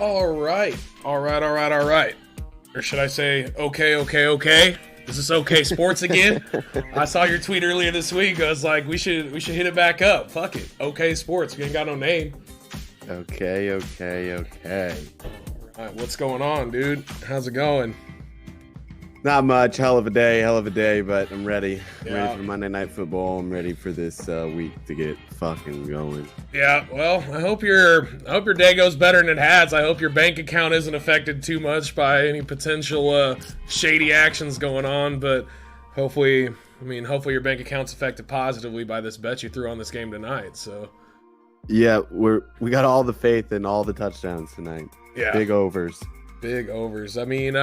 All right. All right. All right. All right. Or should I say, okay, okay, okay? Is this okay sports again? I saw your tweet earlier this week. I was like, we should hit it back up. Fuck it. Okay sports. We ain't got no name. Okay. All right, what's going on, dude? How's it going? Not much. Hell of a day, but I'm ready. I'm Yeah. ready for Monday Night Football. I'm ready for this week to get fucking going. Yeah, well, I hope your day goes better than it has. I hope your bank account isn't affected too much by any potential shady actions going on, but hopefully your bank account's affected positively by this bet you threw on this game tonight. So, Yeah, we got all the faith in all the touchdowns tonight. yeah. Big overs. Big overs. I mean,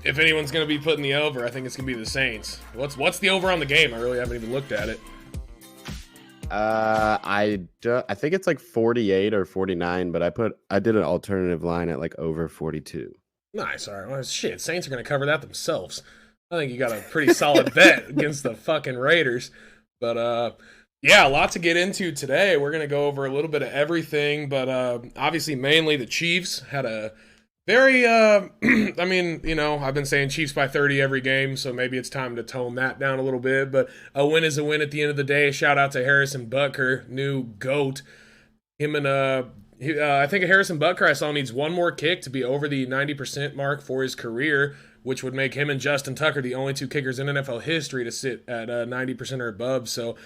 if anyone's going to be putting the over, I think it's going to be the Saints. What's the over on the game? I really haven't even looked at it. I think it's like 48 or 49, but I did an alternative line at like over 42. Nice. All right. Well, shit, Saints are going to cover that themselves. I think you got a pretty solid bet against the fucking Raiders. But yeah, a lot to get into today. We're going to go over a little bit of everything, but obviously mainly the Chiefs had a very I mean, I've been saying Chiefs by 30 every game, so maybe it's time to tone that down a little bit, but a win is a win at the end of the day. Shout out to Harrison Butker, new GOAT. Him and I think Harrison Butker I saw needs one more kick to be over the 90% mark for his career, which would make him and Justin Tucker the only two kickers in NFL history to sit at 90% or above. So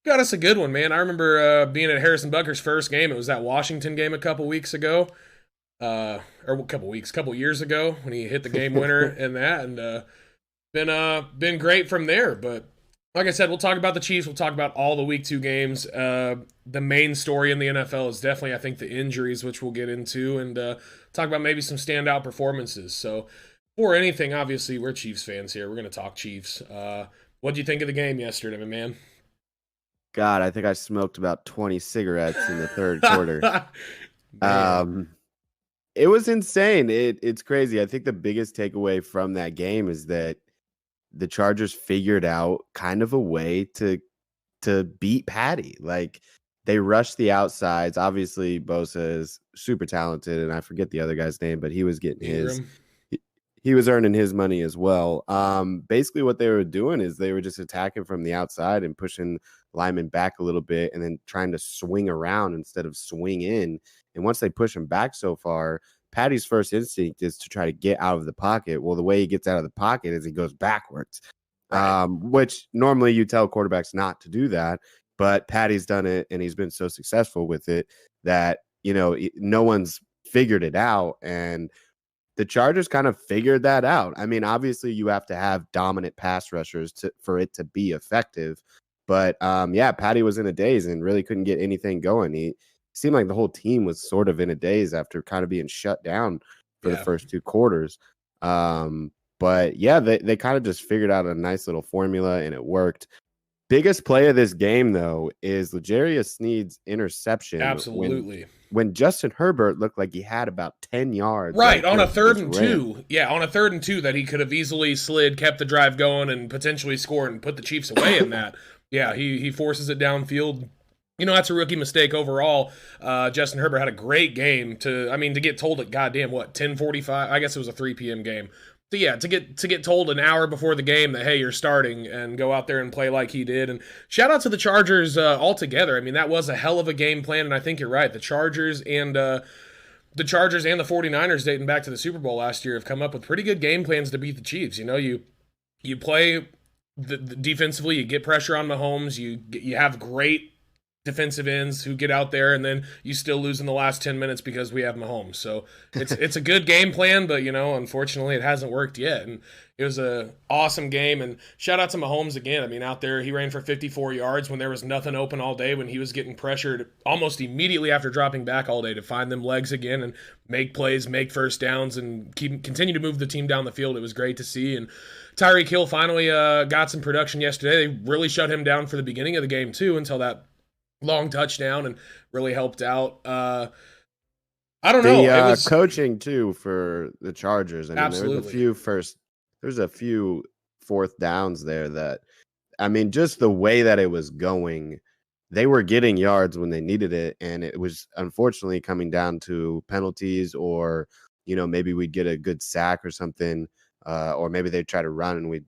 got us a good one, man. I remember being at Harrison Butker's first game. It was that Washington game a couple weeks ago. Or a couple years ago when he hit the game winner and that, and been great from there. But like I said, we'll talk about the Chiefs. We'll talk about all the Week 2 games. The main story in the NFL is definitely, I think, the injuries, which we'll get into, and talk about maybe some standout performances. So, before anything, obviously, we're Chiefs fans here. We're going to talk Chiefs. What do you think of the game yesterday, my man? God, I think I smoked about 20 cigarettes in the third quarter. Man. It was insane. It's crazy. I think the biggest takeaway from that game is that the Chargers figured out kind of a way to beat Patty. Like they rushed the outsides. Obviously, Bosa is super talented, and I forget the other guy's name, but he was getting his. He was earning his money as well. Basically, what they were doing is they were just attacking from the outside and pushing linemen back a little bit, and then trying to swing around instead of swing in. And once they push him back so far, Patty's first instinct is to try to get out of the pocket. Well, the way he gets out of the pocket is he goes backwards, Right. which normally you tell quarterbacks not to do that. But Patty's done it, and he's been so successful with it that, no one's figured it out. And the Chargers kind of figured that out. I mean, obviously, you have to have dominant pass rushers for it to be effective. But, yeah, Patty was in a daze and really couldn't get anything going. He seemed like the whole team was sort of in a daze after kind of being shut down for the first two quarters. But, yeah, they kind of just figured out a nice little formula, and it worked. Biggest play of this game, though, is L'Jarius Sneed's interception. Absolutely. When Justin Herbert looked like he had about 10 yards. Right, on a 3rd and 2. Yeah, on a 3rd and 2 that he could have easily slid, kept the drive going, and potentially scored and put the Chiefs away in that. Yeah, he forces it downfield. That's a rookie mistake overall. Justin Herbert had a great game to get told at goddamn, 10:45? I guess it was a 3 p.m. game. So yeah, to get told an hour before the game that, hey, you're starting, and go out there and play like he did. And shout out to the Chargers altogether. I mean, that was a hell of a game plan, and I think you're right. The Chargers and the 49ers, dating back to the Super Bowl last year, have come up with pretty good game plans to beat the Chiefs. You play the defensively, you get pressure on Mahomes, you have great defensive ends who get out there, and then you still lose in the last 10 minutes because we have Mahomes. So it's a good game plan, but unfortunately it hasn't worked yet. And it was a awesome game, and shout out to Mahomes again. I mean, out there he ran for 54 yards when there was nothing open all day, when he was getting pressured almost immediately after dropping back all day to find them legs again and make plays, make first downs, and continue to move the team down the field. It was great to see. And Tyreek Hill finally got some production yesterday. They really shut him down for the beginning of the game too, until that long touchdown, and really helped out. I don't know. The coaching too for the Chargers. I mean, Absolutely. there's a few fourth downs there that, I mean, just the way that it was going, they were getting yards when they needed it, and it was unfortunately coming down to penalties, or maybe we'd get a good sack or something, or maybe they'd try to run and we'd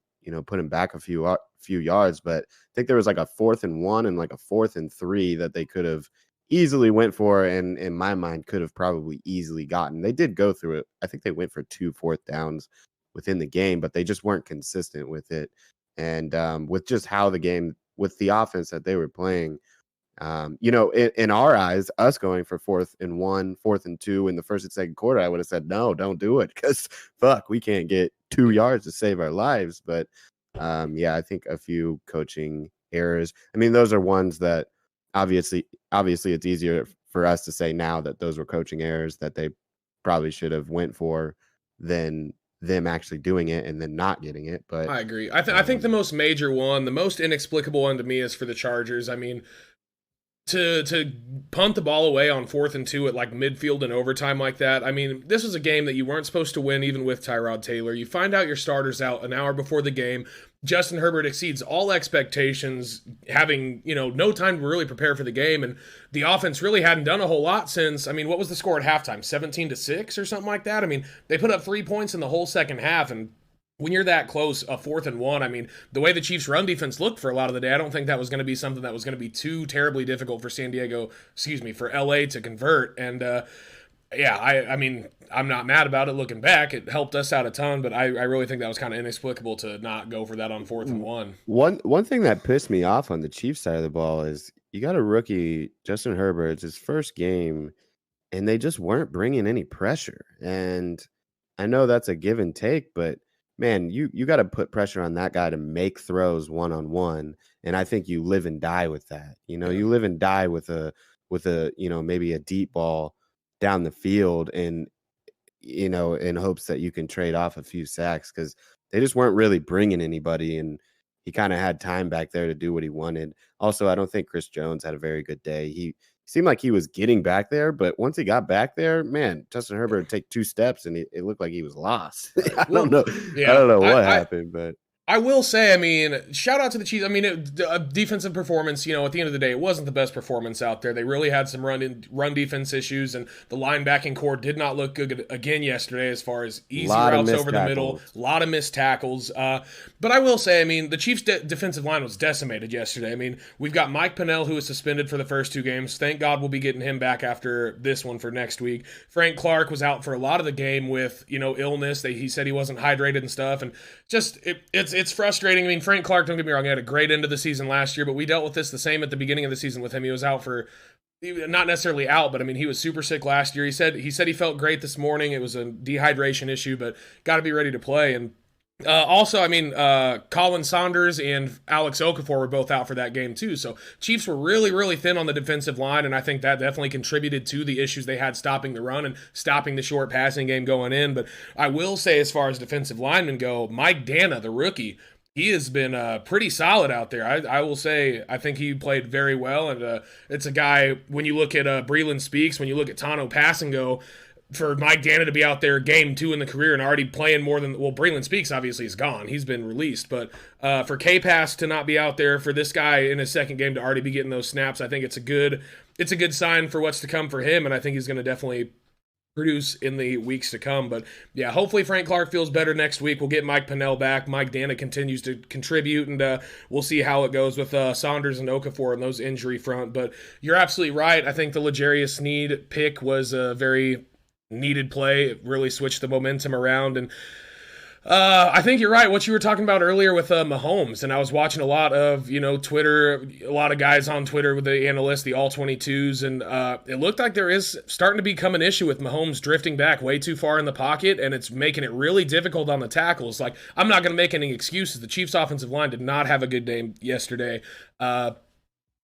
put him back a few yards. But I think there was like a 4th and 1 and like a 4th and 3 that they could have easily went for, and in my mind could have probably easily gotten. They did go through it. I think they went for 2 4th downs within the game, but they just weren't consistent with it. And with just how the game, with the offense that they were playing, in our eyes, us going for 4th and 1, 4th and 2 in the first and second quarter, I would have said, no, don't do it, because fuck, we can't get 2 yards to save our lives. But I think a few coaching errors. I mean, those are ones that obviously it's easier for us to say now that those were coaching errors that they probably should have went for than them actually doing it and then not getting it. But I agree. I think the most major one, the most inexplicable one to me, is for the Chargers. I mean, to punt the ball away on 4th and 2 at like midfield and overtime like that. I mean, this was a game that you weren't supposed to win even with Tyrod Taylor. You find out your starters out an hour before the game. Justin Herbert exceeds all expectations, having, no time to really prepare for the game, and the offense really hadn't done a whole lot since, I mean, what was the score at halftime? 17-6 or something like that? I mean, they put up 3 points in the whole second half, and when you're that close, a 4th and 1, I mean, the way the Chiefs' run defense looked for a lot of the day, I don't think that was going to be something that was going to be too terribly difficult for for LA to convert. And I mean, I'm not mad about it looking back. It helped us out a ton, but I really think that was kind of inexplicable to not go for that on 4th and 1. One thing that pissed me off on the Chiefs side of the ball is you got a rookie, Justin Herbert. It's his first game, and they just weren't bringing any pressure. And I know that's a give and take, but man, you got to put pressure on that guy to make throws one-on-one. And I think you live and die with that. You live and die with a maybe a deep ball down the field, and in hopes that you can trade off a few sacks, because they just weren't really bringing anybody, and he kind of had time back there to do what he wanted. Also, I don't think Chris Jones had a very good day. He seemed like he was getting back there, but once he got back there, man, Justin Herbert would take 2 steps and it looked like he was lost. I don't know what happened, but I will say, I mean, shout out to the Chiefs. I mean, a defensive performance, at the end of the day, it wasn't the best performance out there. They really had some run defense issues, and the linebacking core did not look good again yesterday as far as easy routes over the middle. A lot of missed tackles. But I will say, I mean, the Chiefs' defensive line was decimated yesterday. I mean, we've got Mike Pennel, who was suspended for the first 2 games. Thank God we'll be getting him back after this one for next week. Frank Clark was out for a lot of the game with, illness. He said he wasn't hydrated and stuff, and just it's frustrating. I mean, Frank Clark, don't get me wrong, he had a great end of the season last year, but we dealt with this the same at the beginning of the season with him. He was out for, not necessarily out, but I mean, he was super sick last year. He said he felt great this morning. It was a dehydration issue, but got to be ready to play. And also, I mean, Colin Saunders and Alex Okafor were both out for that game too. So Chiefs were really, really thin on the defensive line, and I think that definitely contributed to the issues they had stopping the run and stopping the short passing game going in. But I will say, as far as defensive linemen go, Mike Dana, the rookie, he has been pretty solid out there. I will say, I think he played very well, and it's a guy, when you look at Breeland Speaks, when you look at Tano Passingo, for Mike Dana to be out there game 2 in the career and already playing more than, well, Breeland Speaks obviously is gone. He's been released. But for K-Pass to not be out there, for this guy in his second game to already be getting those snaps, I think it's a good sign for what's to come for him, and I think he's going to definitely produce in the weeks to come. But yeah, hopefully Frank Clark feels better next week. We'll get Mike Pennel back. Mike Dana continues to contribute, and we'll see how it goes with Saunders and Okafor and those injury front. But you're absolutely right. I think the L'Jarius Sneed pick was a very needed play. It really switched the momentum around, and I think you're right. What you were talking about earlier with Mahomes, and I was watching a lot of Twitter, a lot of guys on Twitter with the analysts, the all 22s, and it looked like there is starting to become an issue with Mahomes drifting back way too far in the pocket, and it's making it really difficult on the tackles. Like, I'm not going to make any excuses. The Chiefs' offensive line did not have a good day yesterday.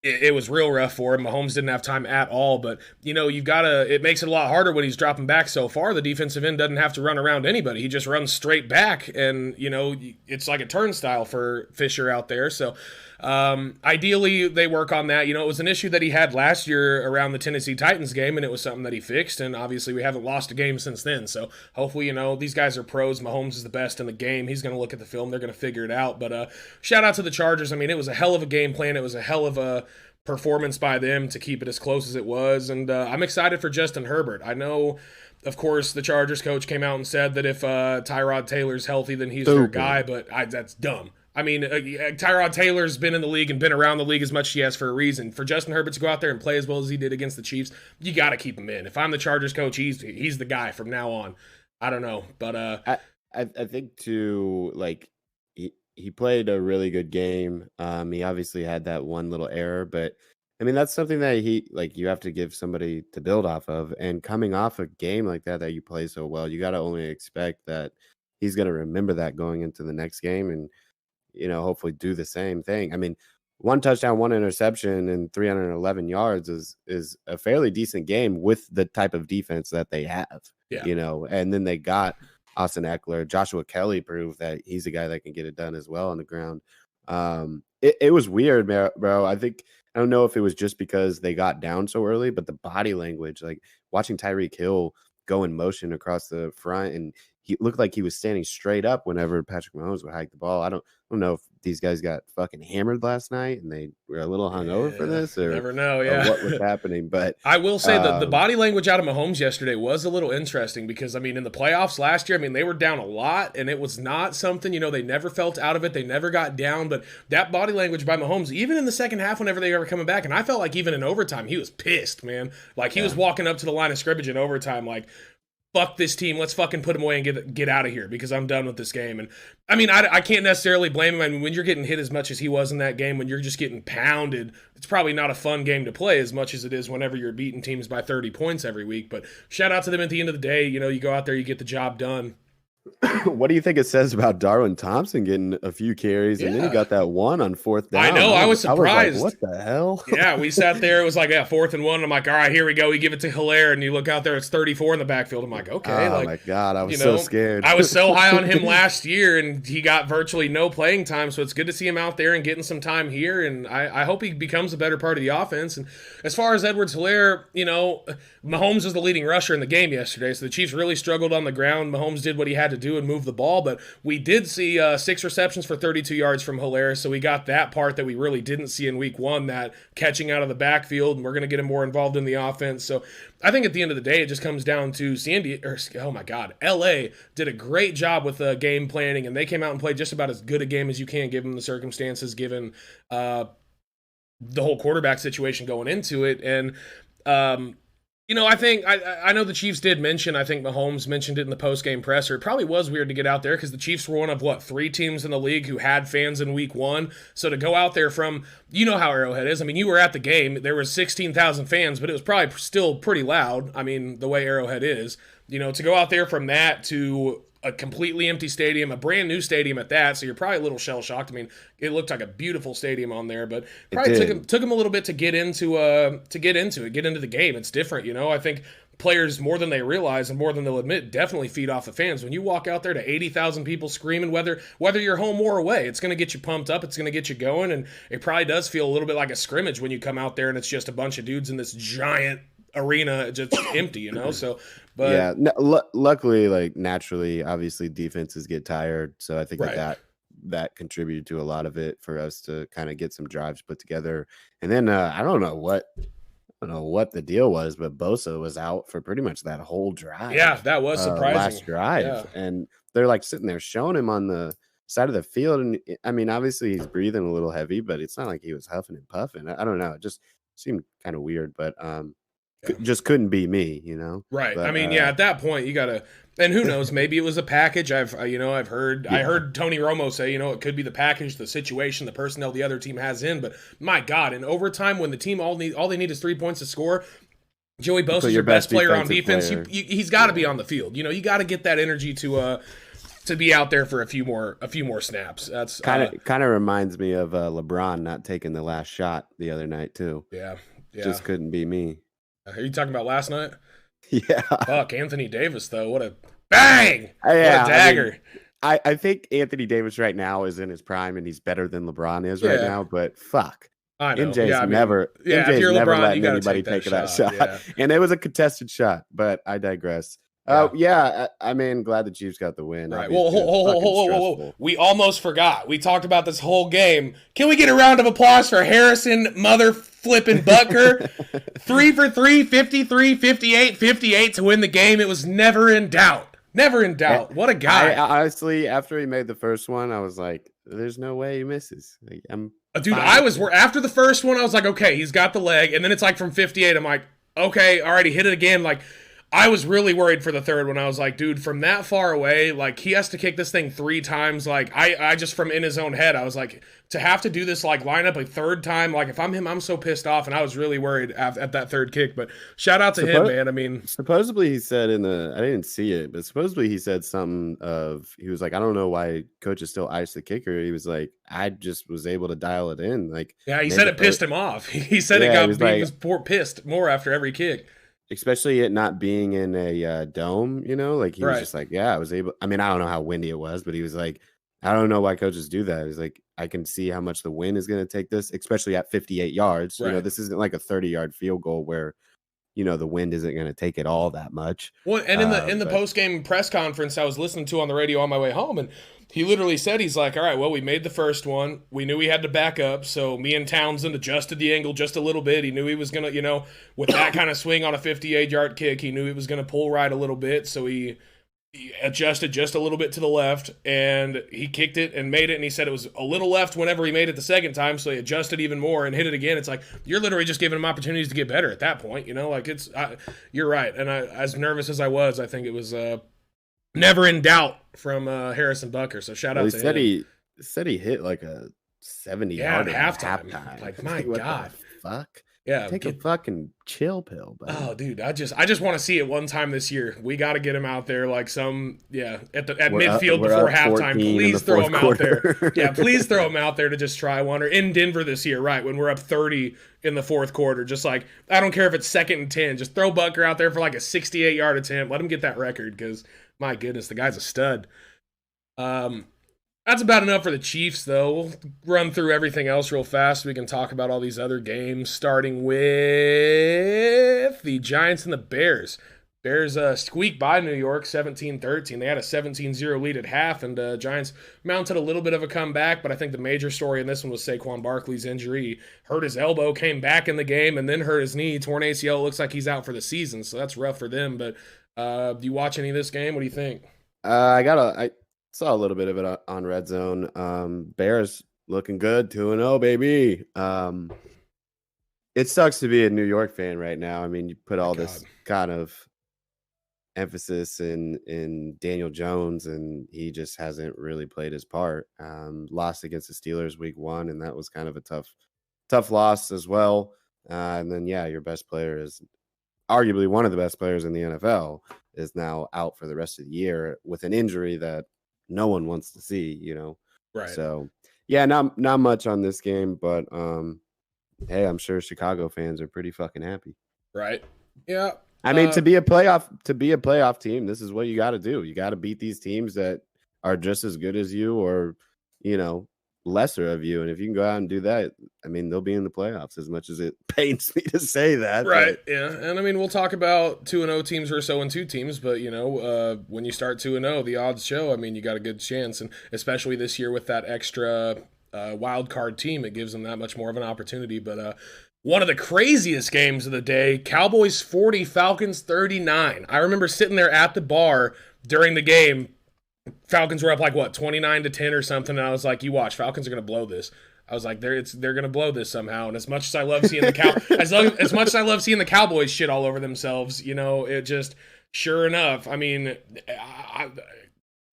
It was real rough for him. Mahomes didn't have time at all, but it makes it a lot harder when he's dropping back so far. The defensive end doesn't have to run around anybody. He just runs straight back, and it's like a turnstile for Fisher out there. So ideally they work on that. It was an issue that he had last year around the Tennessee Titans game, and it was something that he fixed, and obviously we haven't lost a game since then. So hopefully, these guys are pros. Mahomes is the best in the game. He's going to look at the film. They're going to figure it out. But shout out to the Chargers. I mean, it was a hell of a game plan. It was a hell of a performance by them to keep it as close as it was. And I'm excited for Justin Herbert. I know, of course, the Chargers coach came out and said that if Tyrod Taylor's healthy, then he's their guy, but that's dumb. I mean, Tyrod Taylor's been in the league and been around the league as much as he has for a reason. For Justin Herbert to go out there and play as well as he did against the Chiefs, you got to keep him in. If I'm the Chargers coach, he's the guy from now on. I don't know, but I think too, like he played a really good game. He obviously had that one little error, but I mean that's something that you have to give somebody to build off of. And coming off a game like that you play so well, you got to only expect that he's going to remember that going into the next game, and hopefully do the same thing. I mean, 1 touchdown, 1 interception, and 311 yards is a fairly decent game with the type of defense that they have. Yeah. And then they got Austin Eckler. Joshua Kelly proved that he's a guy that can get it done as well on the ground. It was weird, bro. I don't know if it was just because they got down so early, but the body language, like watching Tyreek Hill go in motion across the front, and he looked like he was standing straight up whenever Patrick Mahomes would hike the ball. I don't know if these guys got fucking hammered last night and they were a little hungover for this, or never know, or what was happening. But I will say that the body language out of Mahomes yesterday was a little interesting because, I mean, in the playoffs last year, I mean, they were down a lot and it was not something, they never felt out of it. They never got down, but that body language by Mahomes, even in the second half, whenever they were coming back, and I felt like even in overtime, he was pissed, man. Like he was walking up to the line of scrimmage in overtime, like, fuck this team, let's fucking put him away and get out of here because I'm done with this game. And I mean, I can't necessarily blame him. I mean, when you're getting hit as much as he was in that game, when you're just getting pounded, it's probably not a fun game to play as much as it is whenever you're beating teams by 30 points every week. But shout out to them at the end of the day. You go out there, you get the job done. What do you think it says about Darwin Thompson getting a few carries and then he got that one on 4th down? I know, I was surprised. I was like, what the hell? Yeah, we sat there. It was like 4th and 1. I'm like, all right, here we go. We give it to Hilaire, and you look out there, it's 34 in the backfield. I'm like, okay. Oh my God, I was so scared. I was so high on him last year, and he got virtually no playing time, so it's good to see him out there and getting some time here, and I hope he becomes a better part of the offense. And as far as Edwards-Hilaire, Mahomes was the leading rusher in the game yesterday, so the Chiefs really struggled on the ground. Mahomes did what he had to do and move the ball, but we did see 6 receptions for 32 yards from Hilaire, so we got that part that we really didn't see in week 1, that catching out of the backfield, and we're going to get him more involved in the offense. So I think at the end of the day, it just comes down to LA did a great job with game planning, and they came out and played just about as good a game as you can given the circumstances, given the whole quarterback situation going into it. And I think I know the Chiefs did mention, I think Mahomes mentioned it in the post-game presser. It probably was weird to get out there because the Chiefs were one of, 3 teams in the league who had fans in week 1. So to go out there from, how Arrowhead is. I mean, you were at the game. There was 16,000 fans, but it was probably still pretty loud. I mean, the way Arrowhead is. To go out there from that to a completely empty stadium, a brand new stadium at that, so you're probably a little shell-shocked. I mean, it looked like a beautiful stadium on there, but probably took him a little bit to get into the game. It's different, I think players, more than they realize and more than they'll admit, definitely feed off the fans. When you walk out there to 80,000 people screaming, whether you're home or away, it's going to get you pumped up, it's going to get you going, and it probably does feel a little bit like a scrimmage when you come out there and it's just a bunch of dudes in this giant arena just empty, so but yeah, luckily, naturally, obviously defenses get tired, so I think that contributed to a lot of it for us to kind of get some drives put together. And then I don't know what the deal was, but Bosa was out for pretty much that whole drive. Yeah, that was surprising. Last drive, and they're sitting there showing him on the side of the field, and I mean, obviously he's breathing a little heavy, but it's not like he was huffing and puffing. I don't know, it just seemed kind of weird, but just couldn't be me, Right. But, I mean, at that point you gotta, and who knows, maybe it was a package. I heard Tony Romo say, it could be the package, the situation, the personnel the other team has in, but my God, in overtime when the team all they need is 3 points to score, Joey Bosa's your best player on defense. He's got to be on the field. You got to get that energy to be out there for a few more snaps. That's kind of reminds me of LeBron not taking the last shot the other night too. Yeah. Just couldn't be me. Are you talking about last night? Yeah. Fuck, Anthony Davis, though. What a bang! Yeah, what a dagger. I think Anthony Davis right now is in his prime, and he's better than LeBron is right now, but fuck. I know. MJ's never letting anybody take that shot. Yeah. And it was a contested shot, but I digress. I mean, glad the Chiefs got the win. Right. Well, hold. We almost forgot. We talked about this whole game. Can we get a round of applause for Harrison flipping Butker. 3 for 3, 53, 58, 58 to win the game. It was never in doubt. Never in doubt. What a guy. I honestly, after he made the first one, I was like, there's no way he misses. Like, dude, after the first one, I was like, okay, he's got the leg. And then it's like from 58, I'm like, okay, all right, he hit it again. Like, I was really worried for the third one. I was like, dude, from that far away, like, he has to kick this thing 3 times. Like, I just, from in his own head, I was like, to have to do this, like, line up a third time, like, if I'm him, I'm so pissed off. And I was really worried at that third kick. But shout out to him, man. I mean, supposedly he said I didn't see it, but supposedly he said something he was like, I don't know why coaches still ice the kicker. He was like, I just was able to dial it in. Like, yeah, he said it pissed him off. He said he was pissed more after every kick. Especially it not being in a dome, like he was just like, yeah, I was able. I mean, I don't know how windy it was, but he was like, I don't know why coaches do that. He's like, I can see how much the wind is going to take this, especially at 58 yards. Right. This isn't like a 30-yard field goal where, the wind isn't going to take it all that much. Well, and in the post-game press conference I was listening to on the radio on my way home, and he literally said, he's like, all right, well, we made the first one. We knew we had to back up, so me and Townsend adjusted the angle just a little bit. He knew he was going to, with that kind of swing on a 58-yard kick, he knew he was going to pull right a little bit, so he adjusted just a little bit to the left, and he kicked it and made it, and he said it was a little left whenever he made it the second time, so he adjusted even more and hit it again. It's like, you're literally just giving him opportunities to get better at that point, like you're right. And as nervous as I was, I think it was never in doubt from Harrison Butker, so shout out to him. He said he hit like a 70-yard at halftime. Like, my God. Fuck? Yeah, take a fucking chill pill, buddy. Oh, dude, I just want to see it one time this year. We got to get him out there like at midfield before halftime. Please throw him out there. Yeah, please throw him out there to just try one. Or in Denver this year, right, when we're up 30 in the fourth quarter. Just like, I don't care if it's 2nd and 10. Just throw Butker out there for like a 68-yard attempt. Let him get that record because, my goodness, the guy's a stud. That's about enough for the Chiefs, though. We'll run through everything else real fast. We can talk about all these other games, starting with the Giants and the Bears. Bears squeaked by New York 17-13. They had a 17-0 lead at half, and Giants mounted a little bit of a comeback, but I think the major story in this one was Saquon Barkley's injury. Hurt his elbow, came back in the game, and then hurt his knee. Torn ACL, looks like he's out for the season, so that's rough for them. But do you watch any of this game? What do you think? I saw a little bit of it on Red Zone. Bears looking good, 2-0, baby. It sucks to be a New York fan right now. I mean, you put all this kind of emphasis in Daniel Jones, and he just hasn't really played his part. Lost against the Steelers week 1, and that was kind of a tough loss as well. And then, your best player is arguably one of the best players in the NFL is now out for the rest of the year with an injury that no one wants to see, Right. So, not much on this game, but hey, I'm sure Chicago fans are pretty fucking happy. Right. Yeah. I mean, to be a playoff team, this is what you got to do. You got to beat these teams that are just as good as you or, lesser of you. And if you can go out and do that, I mean, they'll be in the playoffs, as much as it pains me to say that. Right. But. Yeah. And I mean, we'll talk about 2-0 teams versus 0-2 teams, but when you start 2-0, the odds show, I mean, you got a good chance. And especially this year with that extra wild card team, it gives them that much more of an opportunity. But one of the craziest games of the day, Cowboys 40, Falcons 39. I remember sitting there at the bar during the game. Falcons were up like 29-10 or something, and I was like, "You watch, Falcons are going to blow this." I was like, "They're going to blow this somehow." And as much as I love seeing the as much as I love seeing the Cowboys shit all over themselves, it just sure enough. I mean,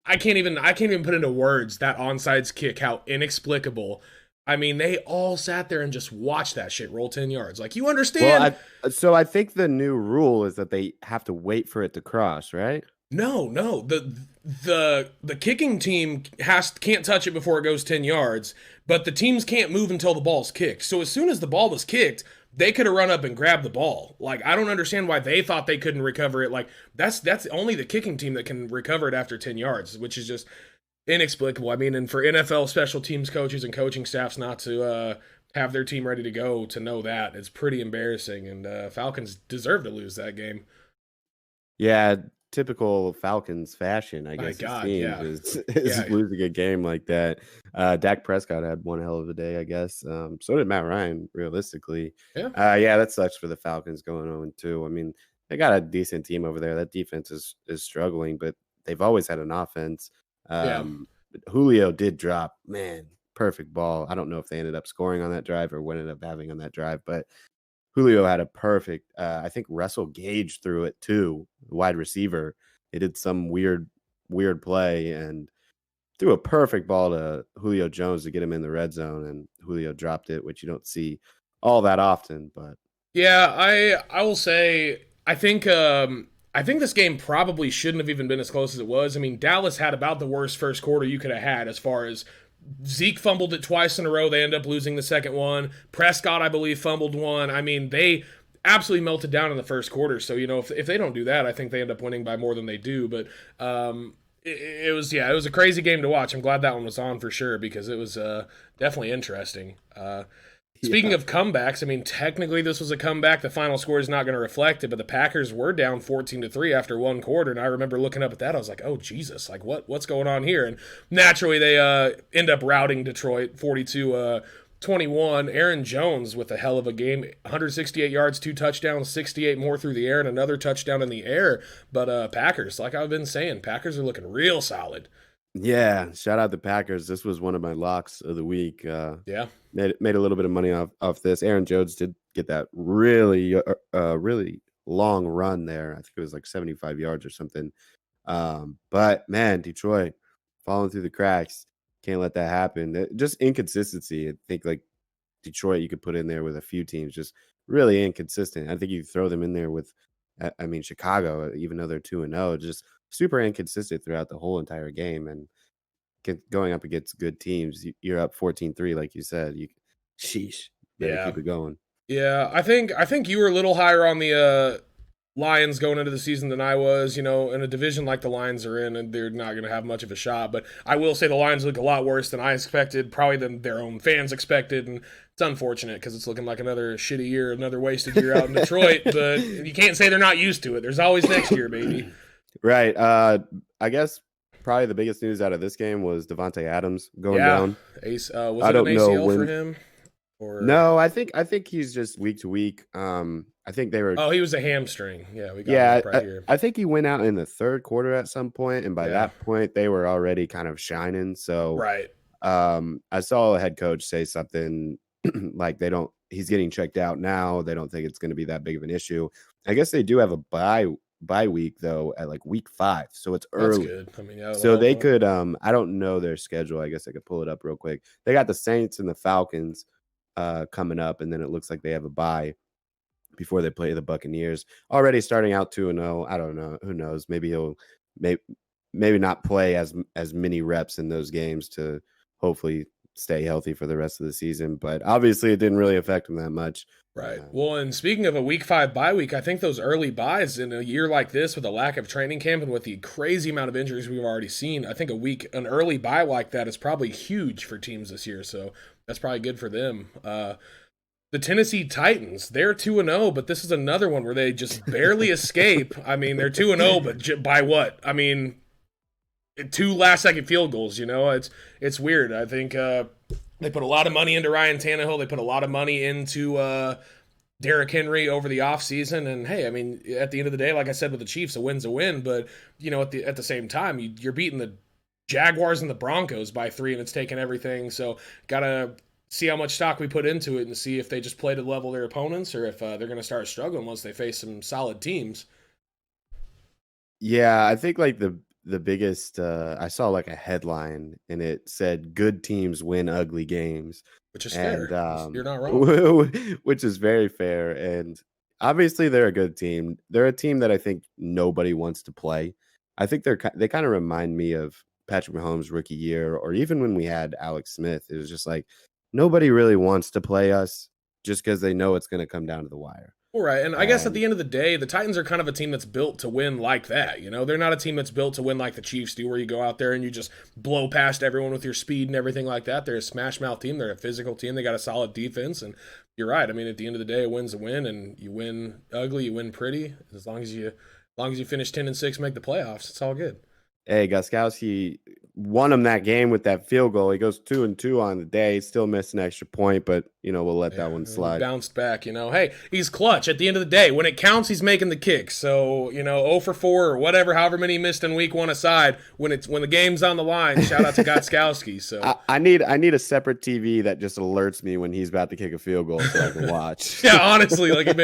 I can't even put into words that onside kick, how inexplicable. I mean, they all sat there and just watched that shit roll 10 yards. Like, you understand? Well, so I think the new rule is that they have to wait for it to cross, right? No. The kicking team can't touch it before it goes 10 yards, but the teams can't move until the ball's kicked. So as soon as the ball was kicked, they could have run up and grabbed the ball. Like, I don't understand why they thought they couldn't recover it. Like, that's only the kicking team that can recover it after 10 yards, which is just inexplicable. I mean, and for NFL special teams coaches and coaching staffs not to have their team ready to go to know that, it's pretty embarrassing. And Falcons deserve to lose that game. Yeah, typical Falcons fashion, I My guess it God, seems, yeah, is yeah, losing a game like that. Dak Prescott had one hell of a day, I guess. So did Matt Ryan, realistically. yeah, Yeah, that sucks for the Falcons going 0-2. I mean, they got a decent team over there. That defense is struggling, but they've always had an offense. yeah. But Julio did drop, man, perfect ball. I don't know if they ended up scoring on that drive or what ended up having on that drive, but Julio had a perfect, I think Russell Gage threw it too, wide receiver. He did some weird play and threw a perfect ball to Julio Jones to get him in the red zone, and Julio dropped it, which you don't see all that often. But Yeah, I will say I think this game probably shouldn't have even been as close as it was. I mean, Dallas had about the worst first quarter you could have had as far as Zeke fumbled it twice in a row. They end up losing the second one. Prescott, I believe, fumbled one. I mean, they absolutely melted down in the first quarter. So, you know, if they don't do that, I think they end up winning by more than they do. But it was, yeah, it was a crazy game to watch. I'm glad that one was on for sure because it was definitely interesting. Speaking yeah, of comebacks, I mean, technically this was a comeback. The final score is not going to reflect it, but the Packers were down 14-3 after one quarter, and I remember looking up at that. I was like, "Oh Jesus! Like what's going on here?" And naturally, they end up routing Detroit 42-21. Aaron Jones with a hell of a game, 168 yards, 2 touchdowns, 68 more through the air, and another touchdown in the air. But Packers, like I've been saying, Packers are looking real solid. yeah. Shout out the Packers. This was one of my locks of the week. Yeah, Made a little bit of money off this. Aaron Jones did get that really long run there. I think it was like 75 yards or something. But man, Detroit falling through the cracks. Can't let that happen. Just inconsistency. I think like Detroit, you could put in there with a few teams, just really inconsistent. I think you throw them in there with, I mean, Chicago, even though they're 2-0, just super inconsistent throughout the whole entire game. And going up against good teams, you're up 14-3, like you said. Sheesh, better yeah, keep it going. yeah. I think you were a little higher on the Lions going into the season than I was. You know, in a division like the Lions are in, and they're not going to have much of a shot. But I will say the Lions look a lot worse than I expected, probably than their own fans expected, and it's unfortunate because it's looking like another shitty year, another wasted year out in Detroit. But you can't say they're not used to it. There's always next year, baby. Right. I guess probably the biggest news out of this game was Devontae Adams going Yeah, down. Ace. Was I it an don't know ACL for when. him? Or No, I think he's just week to week. I think they were. oh, he was a hamstring. Yeah, we got him Yeah, up right here. I think he went out in the third quarter at some point, and by Yeah, that point they were already kind of shining. So right. I saw a head coach say something like he's getting checked out now. They don't think it's going to be that big of an issue. I guess they do have a bye week though at like week 5, so it's That's early. good. I mean, yeah, that'll So help they out. could I don't know their schedule. I guess I could pull it up real quick. They got the Saints and the Falcons coming up, and then it looks like they have a bye before they play the Buccaneers. Already starting out 2-0. I don't know. Who knows? Maybe he'll maybe maybe not play as many reps in those games to hopefully stay healthy for the rest of the season. But obviously, it didn't really affect him that much. Right. Um, Well, and speaking of a week 5 bye week, I think those early buys in a year like this with a lack of training camp and with the crazy amount of injuries we've already seen, I think an early buy like that is probably huge for teams this year. So that's probably good for them. The Tennessee Titans, they're 2-0, but this is another one where they just barely escape. I mean, they're 2-0, but by what? I mean, 2 last-second field goals. You know, it's weird. I think they put a lot of money into Ryan Tannehill. They put a lot of money into Derrick Henry over the offseason. And hey, I mean, at the end of the day, like I said with the Chiefs, a win's a win. But you know, at the same time, you're beating the Jaguars and the Broncos by 3, and it's taking everything. So gotta see how much stock we put into it and see if they just play to level their opponents or if they're going to start struggling once they face some solid teams. yeah, I think like the biggest I saw like a headline and it said good teams win ugly games. Which is And fair. You're not wrong. which is very fair. And obviously they're a good team. They're a team that I think nobody wants to play. I think they kind of remind me of Patrick Mahomes' rookie year, or even when we had Alex Smith. It was just like nobody really wants to play us just because they know it's going to come down to the wire. All right, and I guess at And the end of the day, the Titans are kind of a team that's built to win like that. They're not a team that's built to win like the Chiefs do, where you go out there and you just blow past everyone with your speed and everything like that. They're a smash mouth team. They're a physical team. They got a solid defense, and you're right. I mean, at the end of the day, a win's a win, and you win ugly, you win pretty. As long as you finish 10-6, make the playoffs, it's all good. hey, Gostkowski won him that game with that field goal. He goes 2-2 on the day. Still missed an extra point, but we'll let that one He slide. bounced back, Hey, he's clutch at the end of the day. When it counts, he's making the kicks. So, 0 for 4 or whatever, however many he missed in week 1 aside, when the game's on the line, shout out to Gostkowski. So I need a separate TV that just alerts me when he's about to kick a field goal so I can watch. yeah, honestly, like it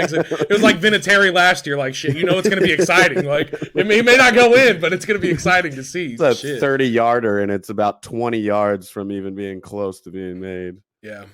was like Vinatieri last year. Like shit, it's gonna be exciting. Like he may not go in, but it's gonna be exciting to see. It's a Shit. 30-yarder, and it's about 20 yards from even being close to being made. Yeah.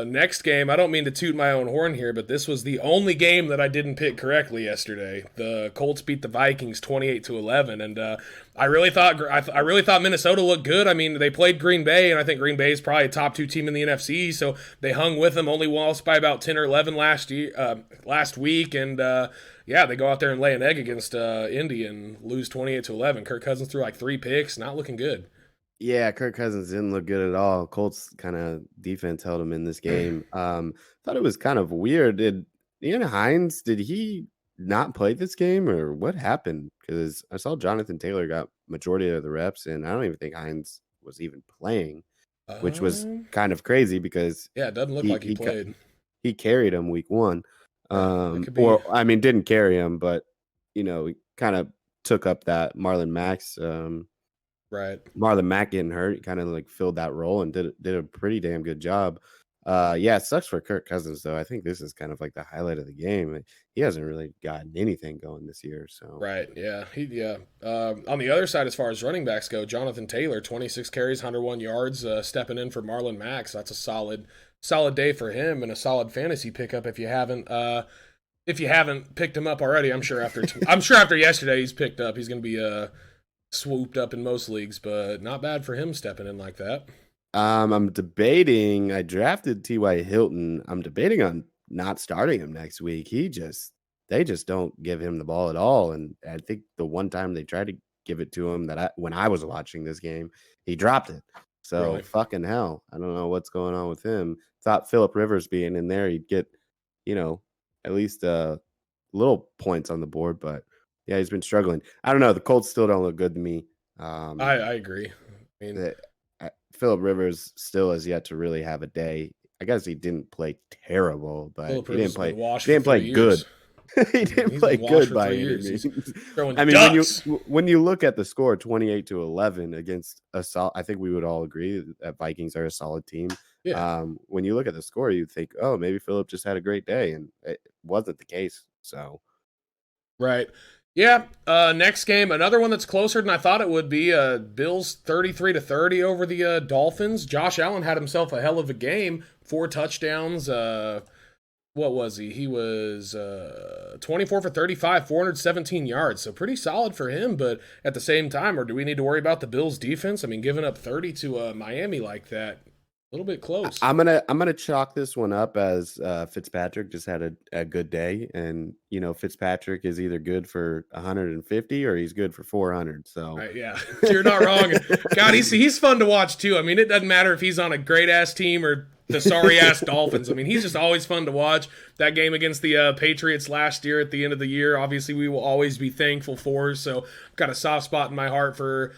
Next game, I don't mean to toot my own horn here, but this was the only game that I didn't pick correctly yesterday. The Colts beat the Vikings 28-11, and I really thought Minnesota looked good. I mean, they played Green Bay, and I think Green Bay is probably a top 2 team in the NFC, so they hung with them. Only lost by about 10 or 11 last week, and yeah, they go out there and lay an egg against Indy and lose 28-11. Kirk Cousins threw like 3 picks, not looking good. Yeah, Kirk Cousins didn't look good at all. Colts kind of defense held him in this game. Thought it was kind of weird. Did Ian Hines, did he not play this game, or what happened? Because I saw Jonathan Taylor got majority of the reps, and I don't even think Hines was even playing, which was kind of crazy because yeah, it doesn't look like he played. He carried him week 1. Or I mean, didn't carry him, but he kind of took up that Marlon Mack's right. Marlon Mack getting hurt, kind of like filled that role and did a pretty damn good job. Yeah, it sucks for Kirk Cousins though. I think this is kind of like the highlight of the game. He hasn't really gotten anything going this year. So right, yeah, on the other side, as far as running backs go, Jonathan Taylor, 26 carries, 101 yards, stepping in for Marlon Mack. So that's a solid day for him and a solid fantasy pickup. If you haven't picked him up already, I'm sure after yesterday he's picked up. He's going to be swooped up in most leagues, but not bad for him stepping in like that. I'm debating. I drafted T.Y. Hilton. I'm debating on not starting him next week. They just don't give him the ball at all. And I think the one time they tried to give it to him when I was watching this game, he dropped it. So Really? Fucking hell. I don't know what's going on with him. Thought Phillip Rivers being in there, he'd get, at least little points on the board, but yeah, he's been struggling. I don't know. The Colts still don't look good to me. I agree. I mean, Phillip Rivers still has yet to really have a day. I guess he didn't play terrible, but he didn't play good. He didn't play good by any means. I mean, when you look at the score, 28-11 against I think we would all agree that Vikings are a solid team. Yeah. When you look at the score, you think, oh, maybe Phillip just had a great day, and it wasn't the case. So, right. Yeah, next game, another one that's closer than I thought it would be. Bills 33-30 over the Dolphins. Josh Allen had himself a hell of a game, 4 touchdowns. What was he? He was 24 for 35, 417 yards. So pretty solid for him, but at the same time, or do we need to worry about the Bills defense? I mean, giving up 30 to Miami like that, a little bit close. I'm gonna chalk this one up as Fitzpatrick just had a good day, and Fitzpatrick is either good for 150 or he's good for 400. So right, yeah, you're not wrong. God, he's fun to watch too. I mean, it doesn't matter if he's on a great ass team or the sorry ass Dolphins. I mean, he's just always fun to watch. That game against the Patriots last year at the end of the year, obviously we will always be thankful for. So I've got a soft spot in my heart for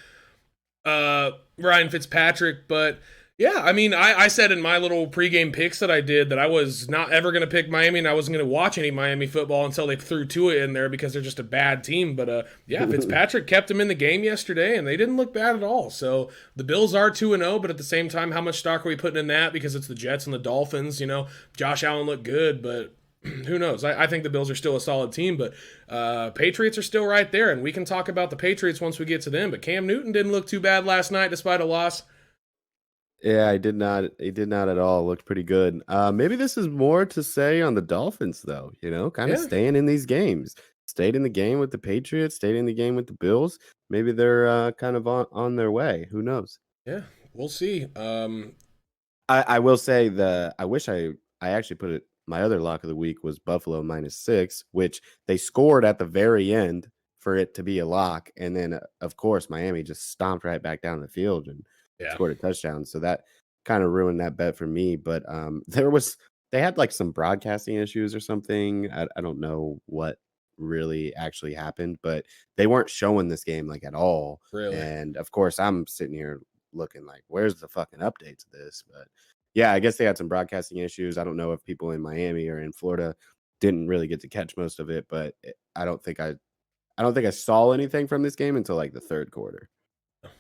Ryan Fitzpatrick, but. Yeah, I mean, I said in my little pregame picks that I did that I was not ever going to pick Miami and I wasn't going to watch any Miami football until they threw Tua in there because they're just a bad team. But yeah, Fitzpatrick kept them in the game yesterday and they didn't look bad at all. So the Bills are 2-0, but at the same time, how much stock are we putting in that? Because it's the Jets and the Dolphins. Josh Allen looked good, but who knows? I think the Bills are still a solid team, but Patriots are still right there. And we can talk about the Patriots once we get to them. But Cam Newton didn't look too bad last night despite a loss. Yeah, he did not at all. Looked pretty good. Maybe this is more to say on the Dolphins, though. Kind of staying in these games. Stayed in the game with the Patriots. Stayed in the game with the Bills. Maybe they're kind of on their way. Who knows? Yeah, we'll see. I will say I wish I actually put it my other lock of the week was Buffalo -6, which they scored at the very end for it to be a lock. And then, of course, Miami just stomped right back down the field and scored a touchdown. So that kind of ruined that bet for me. But they had like some broadcasting issues or something. I don't know what really actually happened, but they weren't showing this game like at all. Really? And of course, I'm sitting here looking like, where's the fucking update to this? But yeah, I guess they had some broadcasting issues. I don't know if people in Miami or in Florida didn't really get to catch most of it, but I don't think I saw anything from this game until like the third quarter.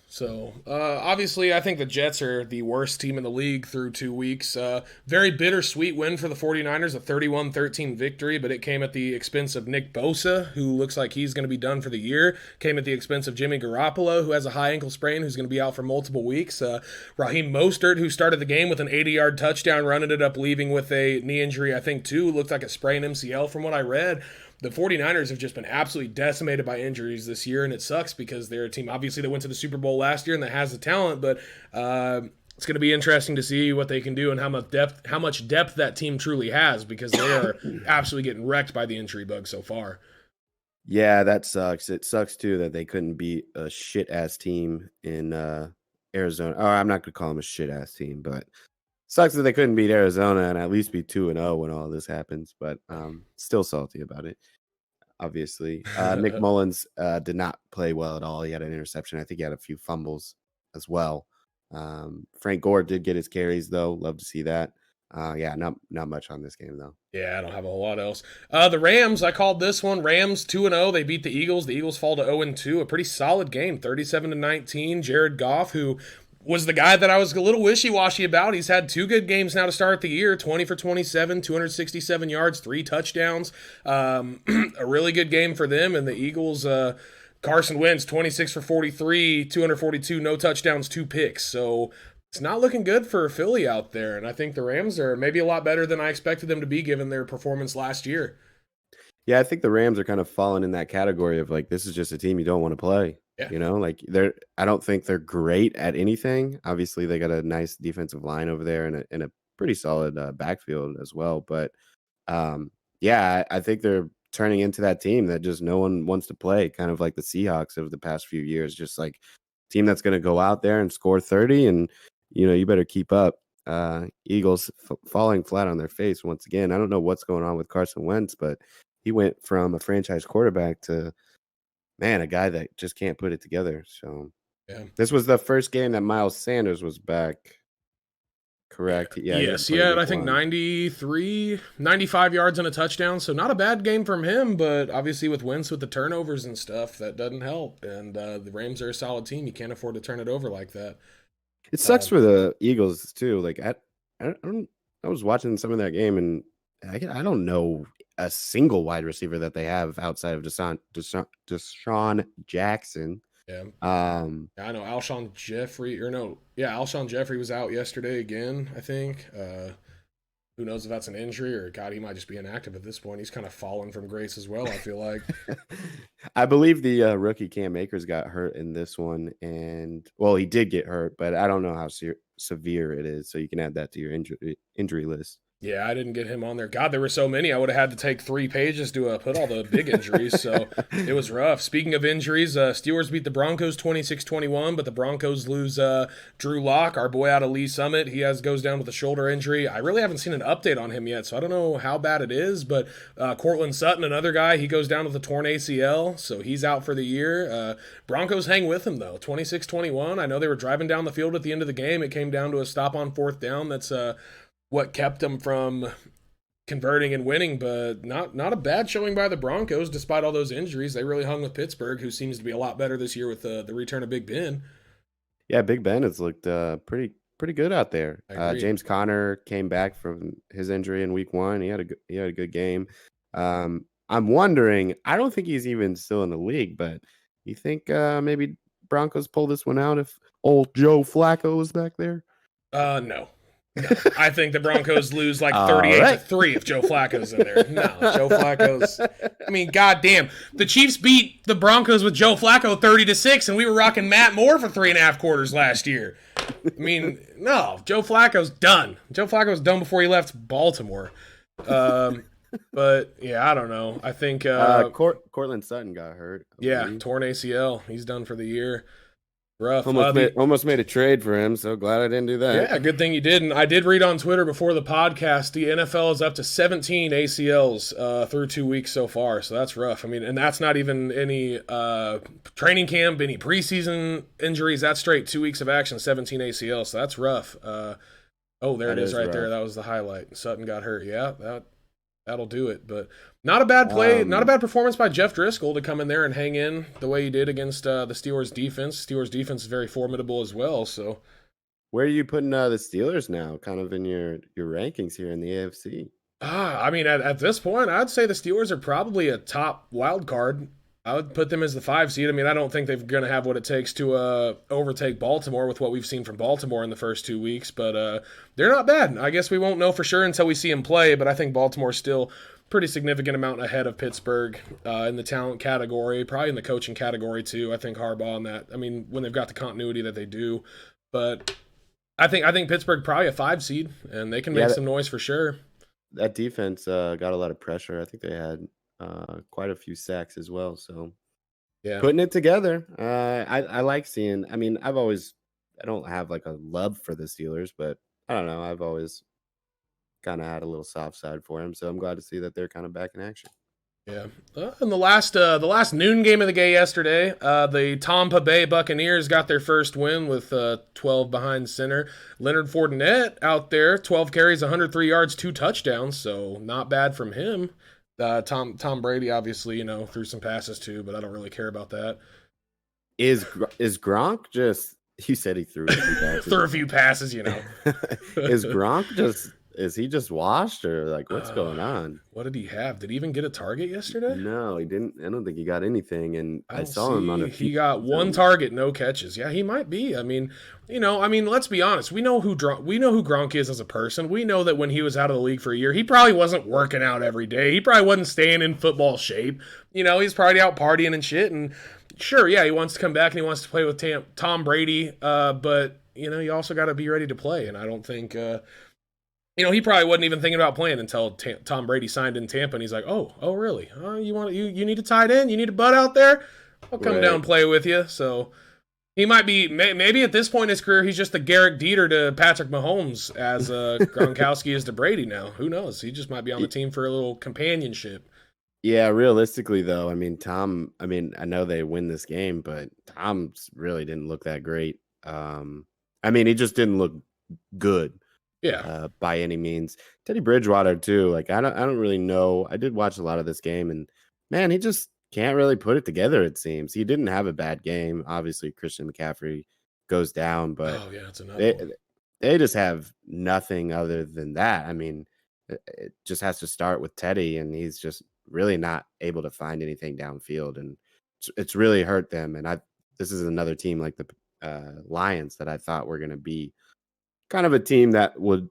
So, obviously, I think the Jets are the worst team in the league through 2 weeks. Very bittersweet win for the 49ers, a 31-13 victory, but it came at the expense of Nick Bosa, who looks like he's going to be done for the year. Came at the expense of Jimmy Garoppolo, who has a high ankle sprain, who's going to be out for multiple weeks. Raheem Mostert, who started the game with an 80-yard touchdown run, ended up leaving with a knee injury, I think, too. Looked like a sprained MCL from what I read. The 49ers have just been absolutely decimated by injuries this year, and it sucks because they're a team, obviously, that went to the Super Bowl last year and that has the talent, but it's going to be interesting to see what they can do and how much depth that team truly has, because they are absolutely getting wrecked by the injury bug so far. Yeah, that sucks. It sucks, too, that they couldn't beat a shit-ass team in Arizona. Oh, I'm not going to call them a shit-ass team, but sucks that they couldn't beat Arizona and at least be 2-0 when all this happens, but still salty about it, obviously. Nick Mullins did not play well at all. He had an interception. I think he had a few fumbles as well. Frank Gore did get his carries, though. Love to see that. Not much on this game, though. Yeah, I don't have a whole lot else. The Rams, I called this one. Rams 2-0. They beat the Eagles. The Eagles fall to 0-2. A pretty solid game, 37-19. Jared Goff, who was the guy that I was a little wishy-washy about. He's had 2 good games now to start the year, 20 for 27, 267 yards, 3 touchdowns. A really good game for them. And the Eagles, Carson Wentz, 26 for 43, 242, no touchdowns, 2 picks. So it's not looking good for Philly out there. And I think the Rams are maybe a lot better than I expected them to be given their performance last year. Yeah, I think the Rams are kind of falling in that category of like, this is just a team you don't want to play. Yeah. You know, like I don't think they're great at anything. Obviously, they got a nice defensive line over there and a pretty solid backfield as well. But I think they're turning into that team that just no one wants to play, kind of like the Seahawks of the past few years, just like team that's going to go out there and score 30 and, you better keep up. Eagles falling flat on their face once again. I don't know what's going on with Carson Wentz, but he went from a franchise quarterback to, man, a guy that just can't put it together. So This was the first game that Miles Sanders was back. Correct. Yeah. Yes. Yeah. And I think 95 yards and a touchdown. So not a bad game from him, but obviously with Wentz with the turnovers and stuff, that doesn't help. And the Rams are a solid team. You can't afford to turn it over like that. It sucks for the Eagles too. Like I was watching some of that game and I don't know a single wide receiver that they have outside of Deshaun Jackson. Yeah. I know Alshon Jeffrey Alshon Jeffrey was out yesterday again, I think. Who knows if that's an injury or God, he might just be inactive at this point. He's kind of fallen from grace as well, I feel like. I believe the rookie Cam Akers got hurt in this one, and he did get hurt, but I don't know how severe it is. So you can add that to your injury list. Yeah, I didn't get him on there. God, there were so many. I would have had to take 3 pages to put all the big injuries, so it was rough. Speaking of injuries, Steelers beat the Broncos 26-21, but the Broncos lose Drew Lock, our boy out of Lee Summit. He goes down with a shoulder injury. I really haven't seen an update on him yet, so I don't know how bad it is, but Cortland Sutton, another guy, he goes down with a torn ACL, so he's out for the year. Broncos hang with him, though, 26-21. I know they were driving down the field at the end of the game. It came down to a stop on 4th down. That's what kept them from converting and winning, but not a bad showing by the Broncos despite all those injuries. They really hung with Pittsburgh, who seems to be a lot better this year with the return of Big Ben. Yeah, Big Ben has looked pretty good out there. James Conner came back from his injury in week 1. He had a good game. I'm wondering, I don't think he's even still in the league, but you think maybe Broncos pull this one out if old Joe Flacco is back there? No. I think the Broncos lose like 38-3 if Joe Flacco's in there. No, Joe Flacco's. I mean, goddamn, the Chiefs beat the Broncos with Joe Flacco 30-6, and we were rocking Matt Moore for 3.5 quarters last year. I mean, no, Joe Flacco's done. Joe Flacco's done before he left Baltimore. But yeah, I don't know. I think Cortland Sutton got hurt, I yeah, believe. torn ACL. He's done for the year. Rough. Almost made a trade for him, so glad I didn't do that. Yeah, good thing you did. And I did read on Twitter before the podcast, the NFL is up to 17 ACLs through 2 weeks so far. So that's rough. I mean, and that's not even any training camp, any preseason injuries. That's straight 2 weeks of action, 17 ACLs. So that's rough. Oh, there That it is is right there. rough. That was the highlight. Sutton got hurt. Yeah, that'll do it. But not a bad play, not a Um, bad performance by Jeff Driscoll to come in there and hang in the way he did against the Steelers defense. Steelers defense is very formidable as well. So where are you putting the Steelers now? Kind of in your rankings here in the AFC. I mean, at this point, I'd say the Steelers are probably a top wild card. I would put them as the 5 seed. I mean, I don't think they're going to have what it takes to overtake Baltimore with what we've seen from Baltimore in the first 2 weeks, but they're not bad. I guess we won't know for sure until we see them play, but I think Baltimore's still pretty significant amount ahead of Pittsburgh in the talent category, probably in the coaching category too. I think Harbaugh on that. I mean, when they've got the continuity that they do, but I think Pittsburgh probably a 5 seed, and they can make Yeah, some noise for sure. that defense got a lot of pressure. I think they had quite a few sacks as well. So Yeah. putting it together, I like seeing. I mean, I don't have like a love for the Steelers, but I don't know. I've always kind of had a little soft side for him. So I'm glad to see that they're kind of back in action. Yeah, and the last noon game of the day yesterday, the Tampa Bay Buccaneers got their first win with 12 behind center. Leonard Fournette out there, 12 carries, 103 yards, 2 touchdowns, so not bad from him. Tom Brady obviously threw some passes too, but I don't really care about that. Is Gronk just? You said he threw a few passes. Threw a few passes. Is Gronk is he just washed or like what's going on? What did he have? Did he even get a target yesterday? No, he didn't. I don't think he got anything. And I I don't saw him on a see. few. He got one target, no catches. Yeah, he might be. I mean, let's be honest. We know who Gronk is as a person. We know that when he was out of the league for a year, he probably wasn't working out every day. He probably wasn't staying in football shape. He's probably out partying and shit. And sure, yeah, he wants to come back and he wants to play with Tom Brady. But you also got to be ready to play. And I don't think. He probably wasn't even thinking about playing until Tom Brady signed in Tampa, and he's like, "Oh, really? You need a tight end? You need a butt out there? I'll come down and play with you." So he might be maybe at this point in his career, he's just the Garrett Dieter to Patrick Mahomes as Gronkowski is to Brady now. Who knows? He just might be on the team for a little companionship. Yeah, realistically though, I mean Tom. I mean I know they win this game, but Tom really didn't look that great. I mean he just didn't look good. Yeah. By any means. Teddy Bridgewater too. Like I don't really know. I did watch a lot of this game, and man, he just can't really put it together. It seems he didn't have a bad game. Obviously, Christian McCaffrey goes down, but Oh yeah, that's another they one. they just have nothing other than that. I mean, it just has to start with Teddy, and he's just really not able to find anything downfield, and it's really hurt them. And this is another team like the Lions that I thought were going to be kind of a team that would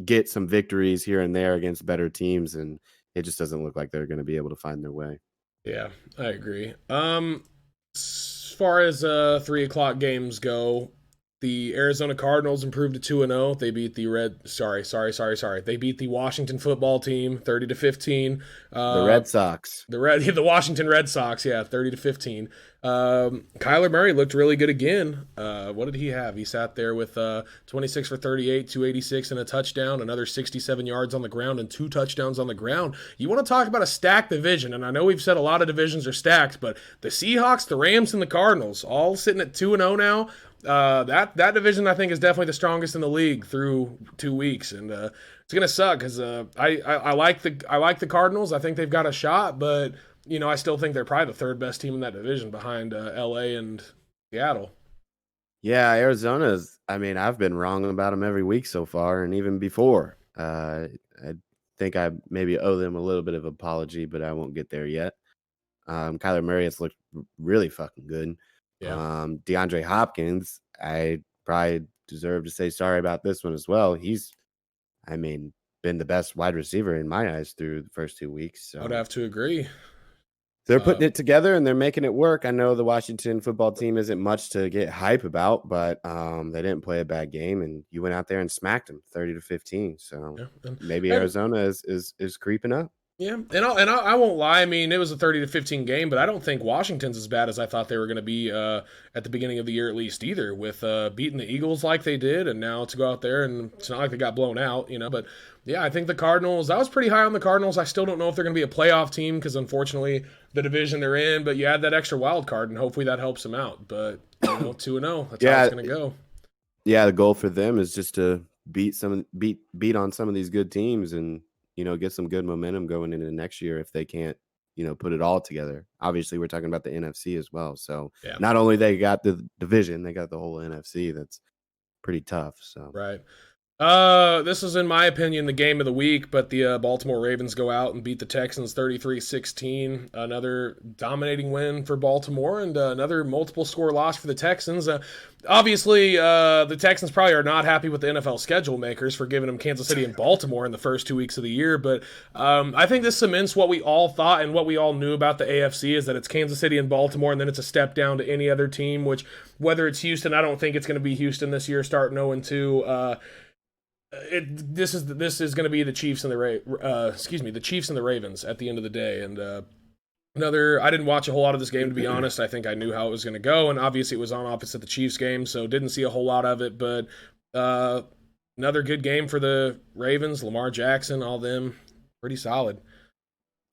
get some victories here and there against better teams, and it just doesn't look like they're going to be able to find their way. Yeah, I agree. As far as 3 o'clock games go, the Arizona Cardinals improved to 2-0. They beat the They beat the Washington football team 30-15. The Red Sox. The Washington Red Sox, yeah, 30-15. Kyler Murray looked really good again. What did he have? He sat there with 26 for 38, 286 and a touchdown, another 67 yards on the ground and 2 touchdowns on the ground. You want to talk about a stacked division, and I know we've said a lot of divisions are stacked, but the Seahawks, the Rams, and the Cardinals all sitting at 2-0 now. That division I think is definitely the strongest in the league through 2 weeks, and it's gonna suck because I like the Cardinals. I think they've got a shot, but I still think they're probably the third best team in that division behind LA and Seattle. Yeah, Arizona's. I mean, I've been wrong about them every week so far, and even before. I think I maybe owe them a little bit of apology, but I won't get there yet. Kyler Murray has looked really fucking good. Yeah. DeAndre Hopkins, I probably deserve to say sorry about this one as well. He's, I mean, been the best wide receiver in my eyes through the first 2 weeks. So I'd have to agree. They're putting it together and they're making it work. I know the Washington football team isn't much to get hype about, but they didn't play a bad game, and you went out there and smacked them 30-15. So maybe Arizona is creeping up. Yeah, and I won't lie. I mean, it was a 30-15 game, but I don't think Washington's as bad as I thought they were going to be at the beginning of the year, at least either. With beating the Eagles like they did, and now to go out there and it's not like they got blown out, But yeah, I think the Cardinals. I was pretty high on the Cardinals. I still don't know if they're going to be a playoff team because unfortunately the division they're in. But you add that extra wild card, and hopefully that helps them out. But 2-0. That's how it's going to go. Yeah, the goal for them is just to beat on some of these good teams and get some good momentum going into next year if they can't, put it all together. Obviously, we're talking about the NFC as well. So not only they got the division, they got the whole NFC. That's pretty tough. So right. This is, in my opinion, the game of the week, but the Baltimore Ravens go out and beat the Texans 33-16. Another dominating win for Baltimore and another multiple score loss for the Texans. Obviously, the Texans probably are not happy with the NFL schedule makers for giving them Kansas City and Baltimore in the first 2 weeks of the year, but I think this cements what we all thought and what we all knew about the AFC is that it's Kansas City and Baltimore, and then it's a step down to any other team, which, whether it's Houston, I don't think it's going to be Houston this year, starting 0-2. This is going to be the Chiefs and the Chiefs and the Ravens at the end of the day. And I didn't watch a whole lot of this game, to be honest. I think I knew how it was going to go, and obviously it was on opposite the Chiefs game, so didn't see a whole lot of it. But another good game for the Ravens. Lamar Jackson, all them, pretty solid.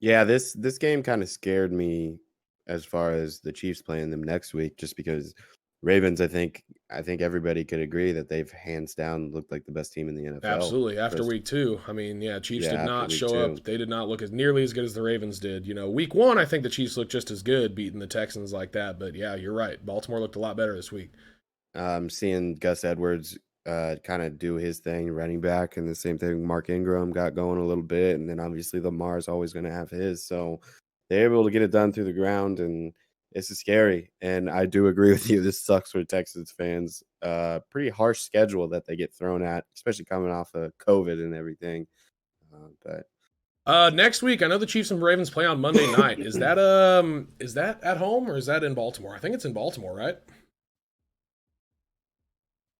Yeah, this game kind of scared me as far as the Chiefs playing them next week, just because Ravens, I think everybody could agree that they've hands down looked like the best team in the NFL. Absolutely. After week 2, I mean, Chiefs did not show up. They did not look nearly as good as the Ravens did. Week 1, I think the Chiefs looked just as good beating the Texans like that. But yeah, you're right. Baltimore looked a lot better this week. Seeing Gus Edwards kind of do his thing, running back, and the same thing Mark Ingram got going a little bit, and then obviously Lamar's always going to have his. So they're able to get it done through the ground, and this is scary, and I do agree with you. This sucks for Texans fans. Pretty harsh schedule that they get thrown at, especially coming off of COVID and everything. But next week, I know the Chiefs and Ravens play on Monday night. Is that at home or is that in Baltimore? I think it's in Baltimore, right?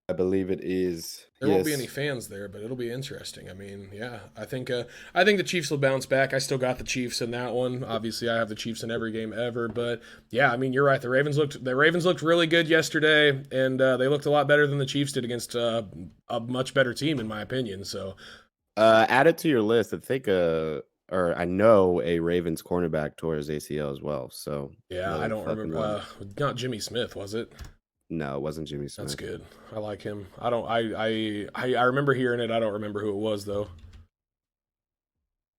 I believe it is. There won't be any fans there, but it'll be interesting. I mean, yeah, I think the Chiefs will bounce back. I still got the Chiefs in that one. Obviously, I have the Chiefs in every game ever, but yeah, I mean, you're right. The Ravens looked really good yesterday, and they looked a lot better than the Chiefs did against a much better team, in my opinion. So, add it to your list. I know a Ravens cornerback tore his ACL as well. So yeah, I don't remember. Not Jimmy Smith, was it? No, it wasn't Jimmy Smith. That's good. I like him. I remember hearing it. I don't remember who it was though.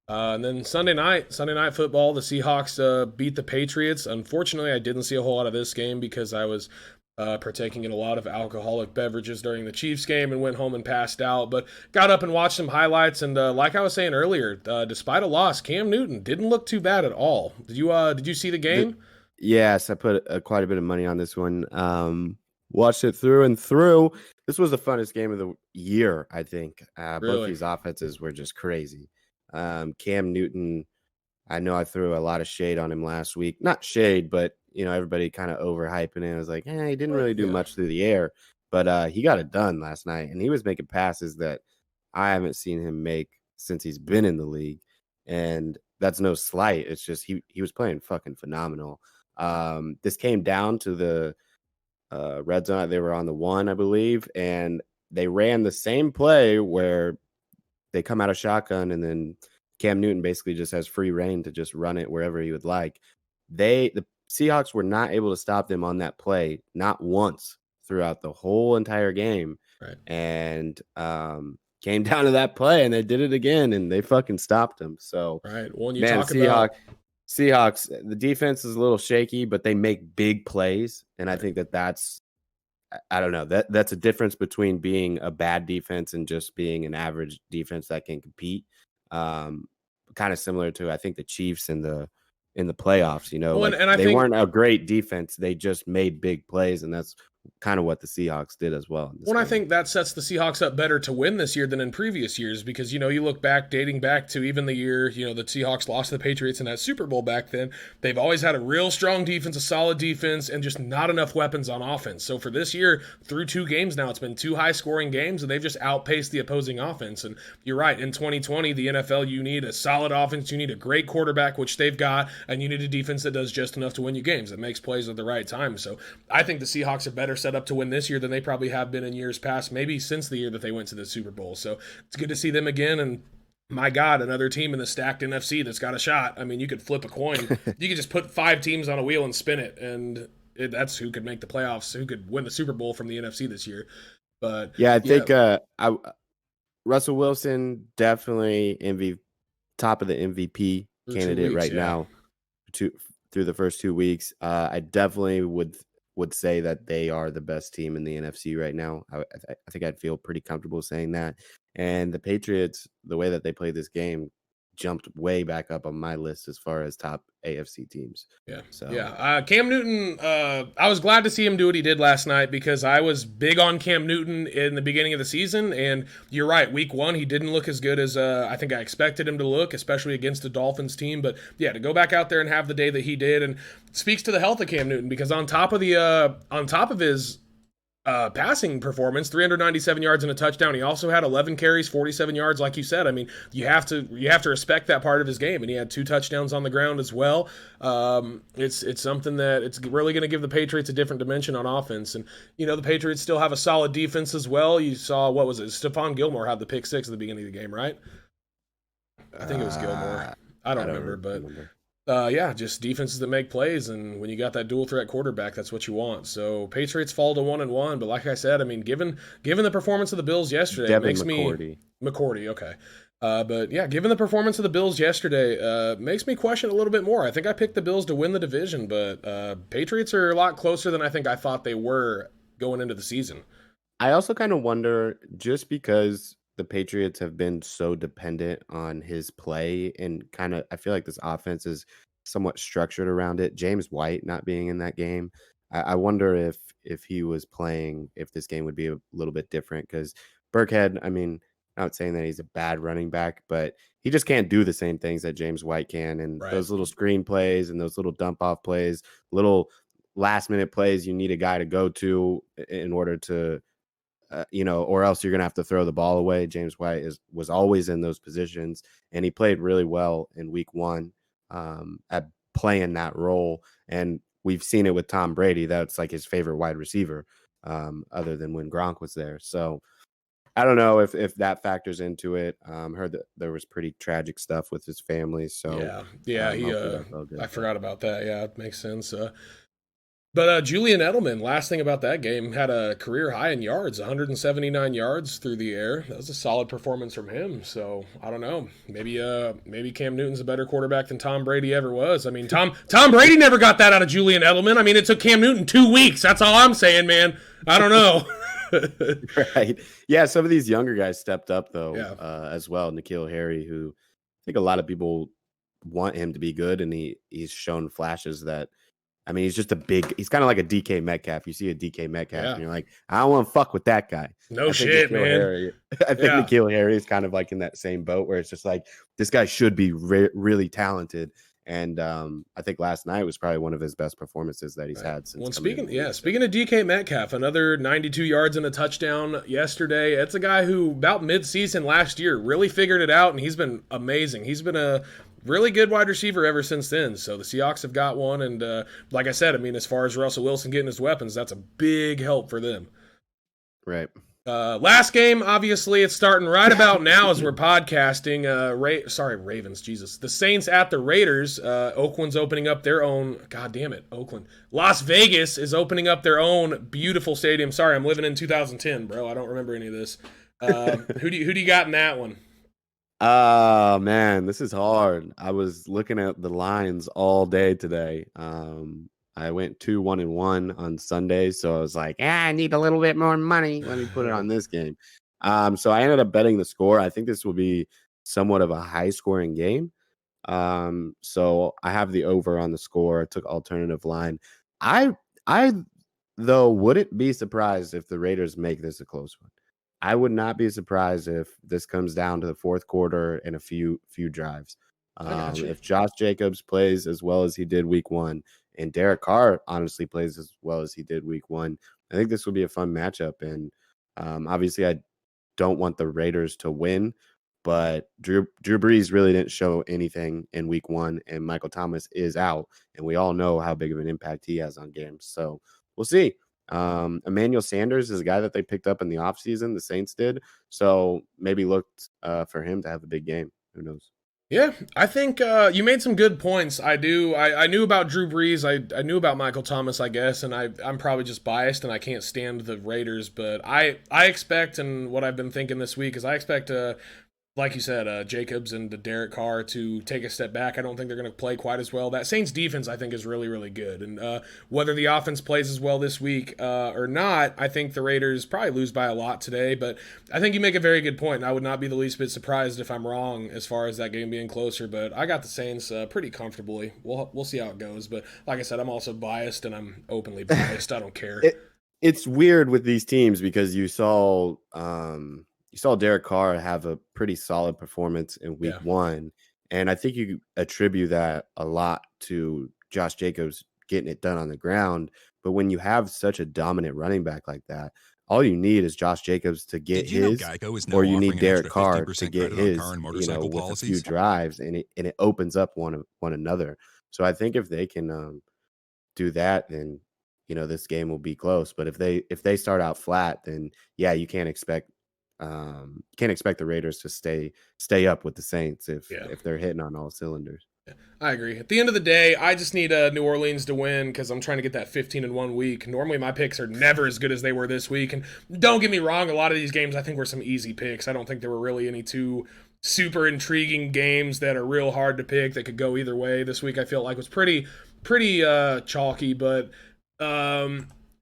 And then Sunday night football, the Seahawks beat the Patriots. Unfortunately, I didn't see a whole lot of this game because I was partaking in a lot of alcoholic beverages during the Chiefs game and went home and passed out. But got up and watched some highlights, and like I was saying earlier, despite a loss, Cam Newton didn't look too bad at all. Did you see the game? Yes, I put quite a bit of money on this one. Watched it through and through. This was the funnest game of the year, I think. Really? Both these offenses were just crazy. Cam Newton, I know I threw a lot of shade on him last week. Not shade, but everybody kind of overhyping it. I was like, he didn't really do much through the air, but he got it done last night, and he was making passes that I haven't seen him make since he's been in the league, and that's no slight. It's just he was playing fucking phenomenal. This came down to the red zone. They were on the 1, I believe, and they ran the same play where they come out of shotgun, and then Cam Newton basically just has free reign to just run it wherever he would like. The Seahawks were not able to stop them on that play, not once throughout the whole entire game. Right. And came down to that play, and they did it again, and they fucking stopped them. So, right. Well, Seahawks, the defense is a little shaky, but they make big plays, and I think that's I don't know, that's a difference between being a bad defense and just being an average defense that can compete. Kind of similar to, I think, the Chiefs in the playoffs. Well, they weren't a great defense; they just made big plays, and that's kind of what the Seahawks did as well. Well, I think that sets the Seahawks up better to win this year than in previous years because, you look back, dating back to even the year, the Seahawks lost to the Patriots in that Super Bowl back then. They've always had a real strong defense, a solid defense, and just not enough weapons on offense. So for this year, through 2 games now, it's been 2 high-scoring games, and they've just outpaced the opposing offense. And you're right, in 2020, the NFL, you need a solid offense, you need a great quarterback, which they've got, and you need a defense that does just enough to win you games, that makes plays at the right time. So I think the Seahawks are better set up to win this year than they probably have been in years past, maybe since the year that they went to the Super Bowl. So it's good to see them again. And my God, another team in the stacked NFC that's got a shot. I mean, you could flip a coin. You could just put 5 teams on a wheel and spin it, and that's who could make the playoffs, who could win the Super Bowl from the NFC this year. But yeah, I think Russell Wilson definitely top of the MVP candidate right now through the first 2 weeks. I definitely would say that they are the best team in the NFC right now. I think I'd feel pretty comfortable saying that. And the Patriots, the way that they played this game, jumped way back up on my list as far as top AFC teams. Yeah. So Cam Newton, I was glad to see him do what he did last night because I was big on Cam Newton in the beginning of the season. And you're right, week 1, he didn't look as good as I think I expected him to look, especially against the Dolphins team. But yeah, to go back out there and have the day that he did, and speaks to the health of Cam Newton because on top of his passing performance, 397 yards and a touchdown. He also had 11 carries, 47 yards, like you said. I mean, you have to respect that part of his game, and he had 2 touchdowns on the ground as well. It's something that it's really going to give the Patriots a different dimension on offense, and the Patriots still have a solid defense as well. You saw Stephon Gilmore had the pick 6 at the beginning of the game, right? I think it was Gilmore. I don't remember, but. Just defenses that make plays, and when you got that dual threat quarterback, that's what you want. So Patriots fall to 1-1, but like I said, I mean, given the performance of the Bills yesterday, it makes McCourty, okay. But yeah, given the performance of the Bills yesterday, makes me question a little bit more. I think I picked the Bills to win the division, but Patriots are a lot closer than I think I thought they were going into the season. I also kind of wonder, just because the Patriots have been so dependent on his play, and kind of I feel like this offense is somewhat structured around it. James White not being in that game, I wonder if he was playing, if this game would be a little bit different, because Burkhead, I mean, not saying that he's a bad running back, but he just can't do the same things that James White can. And those little screen plays and those little dump off plays, little last minute plays, you need a guy to go to in order to or else you're going to have to throw the ball away. James White was always in those positions, and he played really well in week 1 at playing that role. And we've seen it with Tom Brady. That's like his favorite wide receiver, other than when Gronk was there. So I don't know if that factors into it. Heard that there was pretty tragic stuff with his family. So I forgot about that. Yeah, it makes sense. But Julian Edelman, last thing about that game, had a career high in yards, 179 yards through the air. That was a solid performance from him. So I don't know. Maybe Cam Newton's a better quarterback than Tom Brady ever was. I mean, Tom Brady never got that out of Julian Edelman. I mean, it took Cam Newton 2 weeks. That's all I'm saying, man. I don't know. Right. Yeah, some of these younger guys stepped up, though, as well. N'Keal Harry, who I think a lot of people want him to be good, and he's shown flashes that, I mean, he's kind of like a DK Metcalf. You see a DK Metcalf, and you're like, I don't want to fuck with that guy. No shit, man. I think N'Keal Harry is kind of like in that same boat where it's just like, this guy should be really talented. And I think last night was probably one of his best performances that he's had since. Well, speaking of DK Metcalf, another 92 yards and a touchdown yesterday. It's a guy who about mid-season last year really figured it out, and he's been amazing. He's been a really good wide receiver ever since then. So the Seahawks have got one, and like I said, I mean, as far as Russell Wilson getting his weapons, that's a big help for them. Right. Last game, obviously, it's starting right about now as we're podcasting. Ravens, Jesus. The Saints at the Raiders. Oakland's opening up their own. God damn it, Oakland. Las Vegas is opening up their own beautiful stadium. Sorry, I'm living in 2010, bro. I don't remember any of this. Who do you got in that one? Oh, man, this is hard. I was looking at the lines all day today. I went 2-1-1 on Sunday, so I was like, I need a little bit more money. Let me put it on this game. So I ended up betting the score. I think this will be somewhat of a high-scoring game. So I have the over on the score. I took alternative line. I though, wouldn't be surprised if the Raiders make this a close one. I would not be surprised if this comes down to the fourth quarter and a few drives. I got you. If Josh Jacobs plays as well as he did week one, and Derek Carr honestly plays as well as he did week one, I think this will be a fun matchup. And obviously, I don't want the Raiders to win, but Drew Brees really didn't show anything in week one, and Michael Thomas is out, and we all know how big of an impact he has on games. So we'll see. Emmanuel Sanders is a guy that they picked up in the offseason. The Saints did. So maybe looked for him to have a big game. Who knows? Yeah, I think you made some good points. I knew about Drew Brees. I knew about Michael Thomas, I guess, and I'm probably just biased and I can't stand the Raiders. But I expect, and what I've been thinking this week is I expect like you said, Jacobs and the Derek Carr to take a step back. I don't think they're going to play quite as well. That Saints defense, I think, is really, really good. And whether the offense plays as well this week or not, I think the Raiders probably lose by a lot today. But I think you make a very good point. And I would not be the least bit surprised if I'm wrong as far as that game being closer. But I got the Saints pretty comfortably. We'll see how it goes. But like I said, I'm also biased, and I'm openly biased. I don't care. It's weird with these teams because you saw Derek Carr have a pretty solid performance in week one. And I think you attribute that a lot to Josh Jacobs getting it done on the ground. But when you have such a dominant running back like that, all you need is Josh Jacobs to get his, or you need Derek Carr to get his, with a few drives, and it opens up one another. So I think if they can do that, then this game will be close. But if they start out flat, then you can't expect the Raiders to stay up with the Saints if they're hitting on all cylinders. Yeah, I agree. At the end of the day, I just need New Orleans to win because I'm trying to get that 15-1 week. Normally, my picks are never as good as they were this week. And don't get me wrong, a lot of these games I think were some easy picks. I don't think there were really any too super intriguing games that are real hard to pick that could go either way. This week I feel like was pretty chalky, but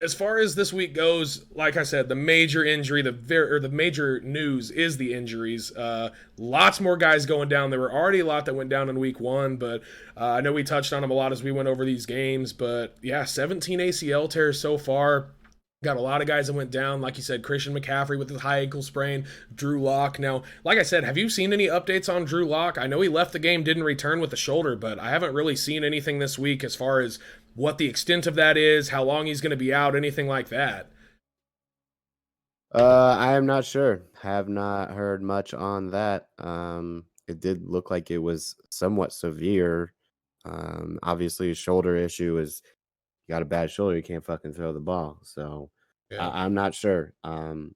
as far as this week goes, like I said, the major injury, the major news is the injuries. Lots more guys going down. There were already a lot that went down in week one, but I know we touched on them a lot as we went over these games. But 17 ACL tears so far. Got a lot of guys that went down. Like you said, Christian McCaffrey with his high ankle sprain, Drew Lock. Now, like I said, have you seen any updates on Drew Lock? I know he left the game, didn't return with the shoulder, but I haven't really seen anything this week as far as what the extent of that is, how long he's going to be out, anything like that. I am not sure. Have not heard much on that. It did look like it was somewhat severe. Obviously, a shoulder issue is you got a bad shoulder, you can't fucking throw the ball. So I'm not sure. And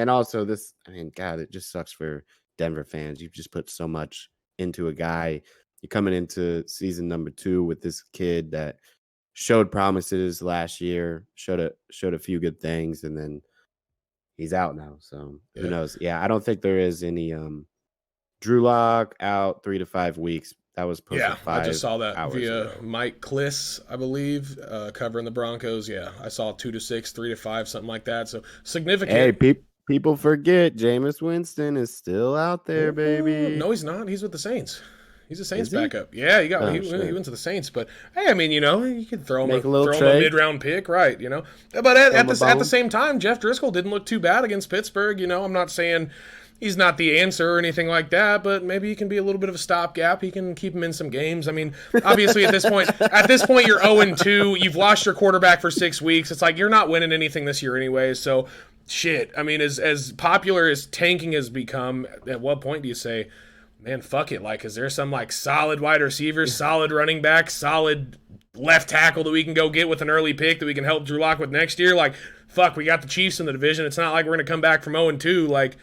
also this, God, it just sucks for Denver fans. You've just put so much into a guy. You're coming into season number 2 with this kid that showed promises last year, showed a few good things, and then he's out now. So who knows? Yeah, I don't think there is any Drew Lock out 3 to 5 weeks. That was posted 5 I just saw that via ago. Mike Kliss, I believe, covering the Broncos. Yeah, I saw 2 to 6, 3 to 5, something like that. So significant. Hey, people forget Jameis Winston is still out there, baby. No, he's not. He's with the Saints. He's a Saints backup. Yeah, he went to the Saints. But hey, you could throw him a mid-round pick, right? But at the same time, Jeff Driscoll didn't look too bad against Pittsburgh. I'm not saying he's not the answer or anything like that, but maybe he can be a little bit of a stopgap. He can keep him in some games. Obviously at this point you're 0-2. You've lost your quarterback for 6 weeks. It's like you're not winning anything this year anyway. So shit. As popular as tanking has become, at what point do you say, man, fuck it? Is there some solid wide receiver, solid running back, solid left tackle that we can go get with an early pick that we can help Drew Lock with next year? Fuck, we got the Chiefs in the division. It's not like we're going to come back from 0-2.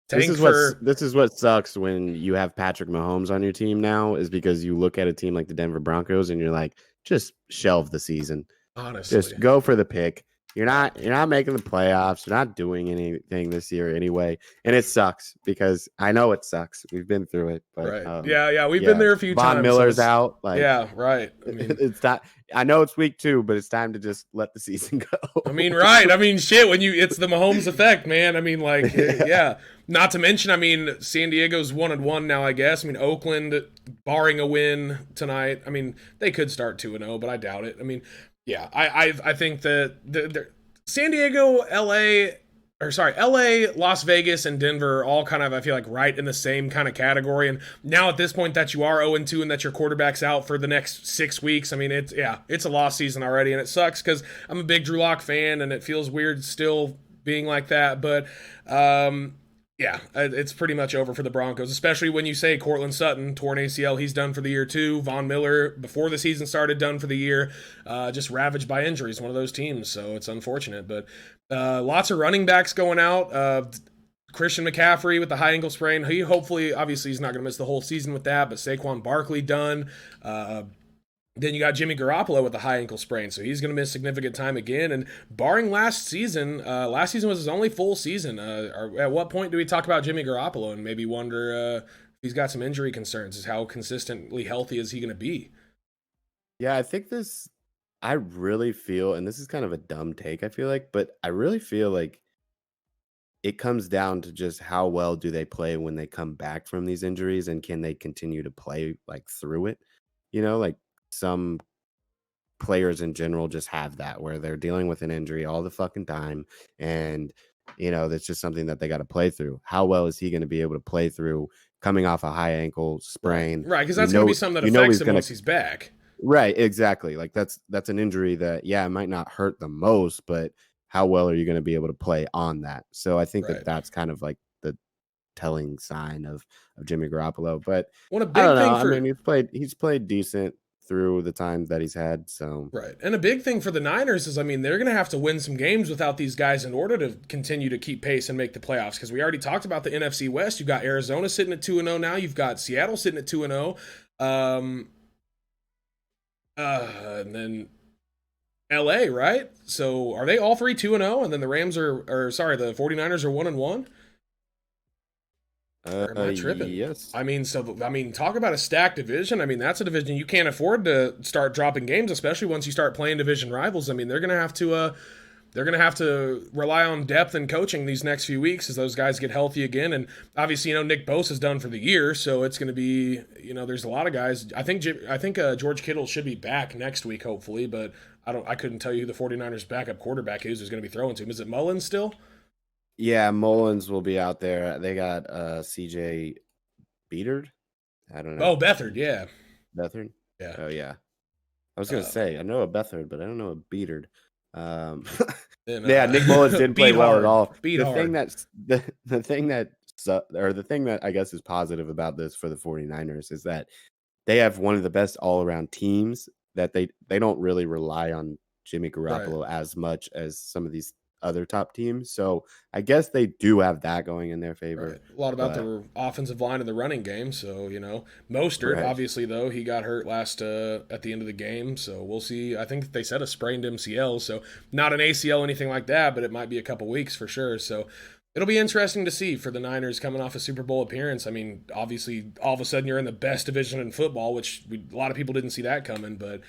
This is what sucks when you have Patrick Mahomes on your team now, is because you look at a team like the Denver Broncos and you're like, just shelve the season. Honestly, just go for the pick. You're not making the playoffs. You're not doing anything this year anyway, and it sucks because I know it sucks. We've been through it, but right. We've been there a few times. Von Miller's out. Yeah, right. It's not. I know it's week 2, but it's time to just let the season go. I mean, right. I mean, shit, it's the Mahomes effect, man. I mean, like, yeah. Not to mention, I mean, San Diego's 1-1 now, I guess. I mean, Oakland, barring a win tonight, I mean, they could start 2-0, but I doubt it. I mean, yeah, I think that San Diego, LA, Las Vegas, and Denver are all kind of, I feel like, right in the same kind of category. And now at this point that you are 0-2 and that your quarterback's out for the next 6 weeks, I mean, it's a lost season already. And it sucks because I'm a big Drew Lock fan and it feels weird still being like that. But, yeah, it's pretty much over for the Broncos, especially when you say Cortland Sutton, torn ACL, he's done for the year too. Von Miller, before the season started, done for the year, just ravaged by injuries, one of those teams, so it's unfortunate. But lots of running backs going out. Christian McCaffrey with the high ankle sprain. Obviously, he's not going to miss the whole season with that, but Saquon Barkley done. Then you got Jimmy Garoppolo with the high ankle sprain, so he's going to miss significant time again. And barring last season was his only full season. At what point do we talk about Jimmy Garoppolo and maybe wonder if he's got some injury concerns? Is how consistently healthy is he going to be? Yeah, I really feel, and this is kind of a dumb take, I feel like, but I really feel like it comes down to just how well do they play when they come back from these injuries, and can they continue to play like through it? Like some players in general just have that where they're dealing with an injury all the fucking time, and that's just something that they got to play through. How well is he going to be able to play through coming off a high ankle sprain? Right, because that's going to be something that affects him once he's back. Right, exactly. Like that's an injury that, yeah, it might not hurt the most, but how well are you going to be able to play on that? So I think that's kind of like the telling sign of Jimmy Garoppolo. But I don't know. I mean, he's played decent through the time that he's had. So right, and a big thing for the Niners is, I mean, they're going to have to win some games without these guys in order to continue to keep pace and make the playoffs. Because we already talked about the NFC West. You've got Arizona sitting at 2-0 now. You've got Seattle sitting at 2-0. And then LA, right? So are they all three 2-0? And then the Rams the 49ers are 1-1? Or am I tripping? Yes. I mean, talk about a stacked division. I mean, that's a division you can't afford to start dropping games, especially once you start playing division rivals. I mean, they're gonna have to rely on depth and coaching these next few weeks as those guys get healthy again. And obviously, Nick Bosa's done for the year, so it's going to be, there's a lot of guys. I think George Kittle should be back next week, hopefully, but I couldn't tell you who the 49ers backup quarterback is who's going to be throwing to him. Is it Mullins still? Yeah, Mullins will be out there. They got CJ Beathard. I don't know. Oh, Beathard, yeah. Beathard? Yeah. Oh, yeah. I was going to say, I know a Beathard, but I don't know a Beathard. Yeah, Nick Mullins didn't play well at all. The thing that I guess is positive about this for the 49ers is that they have one of the best all-around teams, that they don't really rely on Jimmy Garoppolo as much as some of these other top teams. So I guess they do have that going in their favor. Right. A lot about the offensive line and the running game. So, Mostert, obviously, though, he got hurt last at the end of the game. So we'll see. I think they said a sprained MCL. So not an ACL, anything like that, but it might be a couple weeks for sure. So it'll be interesting to see for the Niners coming off a Super Bowl appearance. I mean, obviously, all of a sudden you're in the best division in football, which a lot of people didn't see that coming, but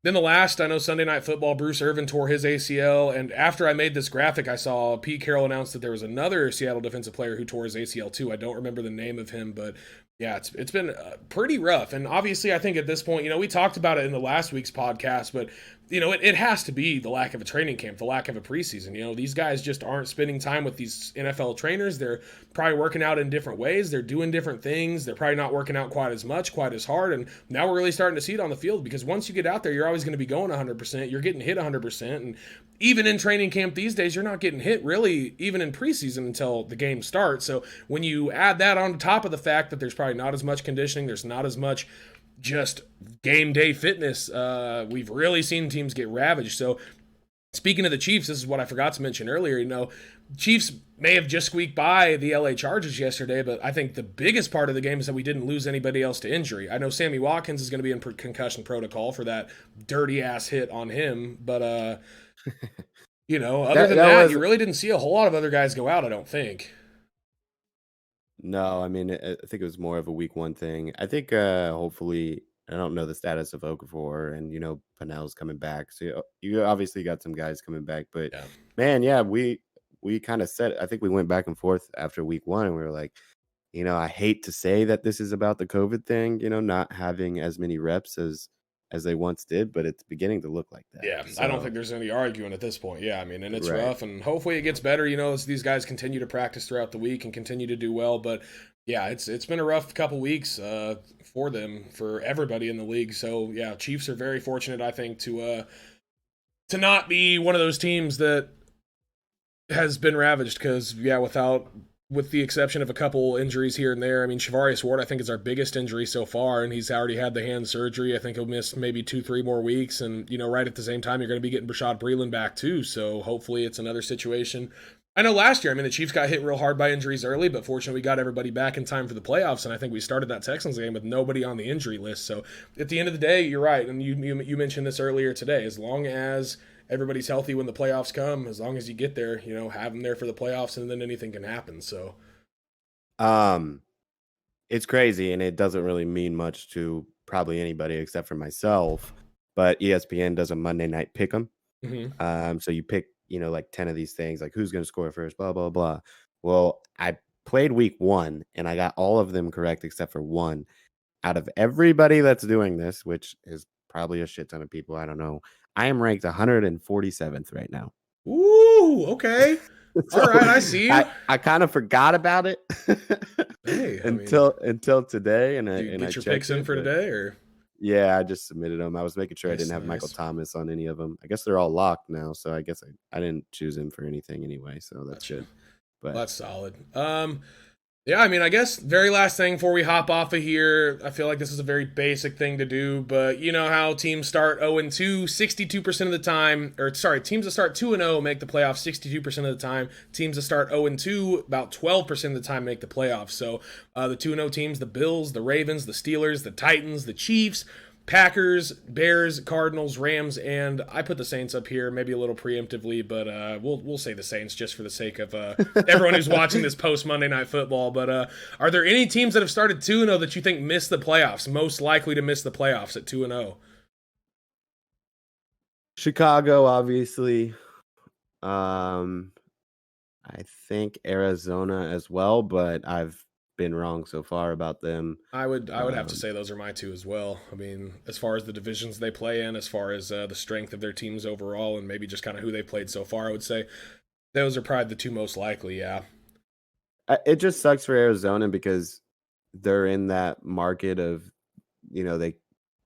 then I know Sunday Night Football, Bruce Irvin tore his ACL, and after I made this graphic, I saw Pete Carroll announce that there was another Seattle defensive player who tore his ACL too. I don't remember the name of him, but yeah, it's been pretty rough. And obviously, I think at this point, we talked about it in the last week's podcast, but it has to be the lack of a training camp, the lack of a preseason. These guys just aren't spending time with these NFL trainers. They're probably working out in different ways. They're doing different things. They're probably not working out quite as much, quite as hard. And now we're really starting to see it on the field, because once you get out there, you're always going to be going 100%. You're getting hit 100%. And even in training camp these days, you're not getting hit really even in preseason until the game starts. So when you add that on top of the fact that there's probably not as much conditioning, there's not as much just game day fitness, we've really seen teams get ravaged. So speaking of the Chiefs, this is what I forgot to mention earlier. Chiefs may have just squeaked by the LA Chargers yesterday, but I think the biggest part of the game is that we didn't lose anybody else to injury. I know Sammy Watkins is going to be in concussion protocol for that dirty ass hit on him, but other than that, you really didn't see a whole lot of other guys go out, I don't think. No, I mean, I think it was more of a week one thing. I think hopefully I don't know the status of Okafor, and Pinnell's coming back. So you obviously got some guys coming back, but Yeah. man, yeah, we kind of said, I think we went back and forth after week 1, and we were like, I hate to say that this is about the COVID thing, not having as many reps as they once did, but it's beginning to look like that. Yeah, I don't think So, there's any arguing at this point. Yeah, I mean, and it's right. rough, and hopefully it gets better, as these guys continue to practice throughout the week and continue to do well. But yeah, it's been a rough couple weeks for them, for everybody in the league. So yeah, Chiefs are very fortunate, I think, to not be one of those teams that has been ravaged. Because yeah, with the exception of a couple injuries here and there. I mean, Shavarius Ward, I think, is our biggest injury so far, and he's already had the hand surgery. I think he'll miss maybe 2-3 more weeks. And, right at the same time, you're going to be getting Bashaud Breeland back too. So hopefully it's another situation. I know last year, I mean, the Chiefs got hit real hard by injuries early, but fortunately we got everybody back in time for the playoffs, and I think we started that Texans game with nobody on the injury list. So at the end of the day, you're right, and you mentioned this earlier today. As long as everybody's healthy when the playoffs come, as long as you get there, have them there for the playoffs, and then anything can happen. So Um, it's crazy, and it doesn't really mean much to probably anybody except for myself. But ESPN does a Monday night pick 'em. So you pick, like 10 of these things, like who's going to score first, blah, blah, blah. Well, I played week 1 and I got all of them correct except for one. Out of everybody that's doing this, which is probably a shit ton of people, I don't know, I am ranked 147th right now. Ooh, okay. So all right, I see you. I kind of forgot about it Hey, until today, and you I get your checked picks in for today, or yeah, I just submitted them. I was making sure I didn't have nice. Michael Thomas on any of them. I guess they're all locked now, so I guess I didn't choose him for anything anyway, so that's good. But Well, that's solid. Yeah, I mean, I guess very last thing before we hop off of here, I feel like this is a very basic thing to do, but you know how teams start 0-2 62% of the time, or sorry, teams that start 2-0 make the playoffs 62% of the time. Teams that start 0-2 about 12% of the time make the playoffs. So the 2-0 teams, the Bills, the Ravens, the Steelers, the Titans, the Chiefs, Packers, Bears, Cardinals, Rams, and I put the Saints up here, maybe a little preemptively, but we'll say the Saints just for the sake of everyone who's watching this post Monday Night Football. But are there any teams that have started 2-0 that you think miss the playoffs, most likely to miss the playoffs at 2-0? Chicago, obviously. I think Arizona as well, but I've been wrong so far about them. I would have to say those are my two as well. I mean, as far as the divisions they play in, as far as the strength of their teams overall, and maybe just kind of who they played so far, I would say those are probably the two most likely. Yeah. It just sucks for Arizona because they're in that market of, they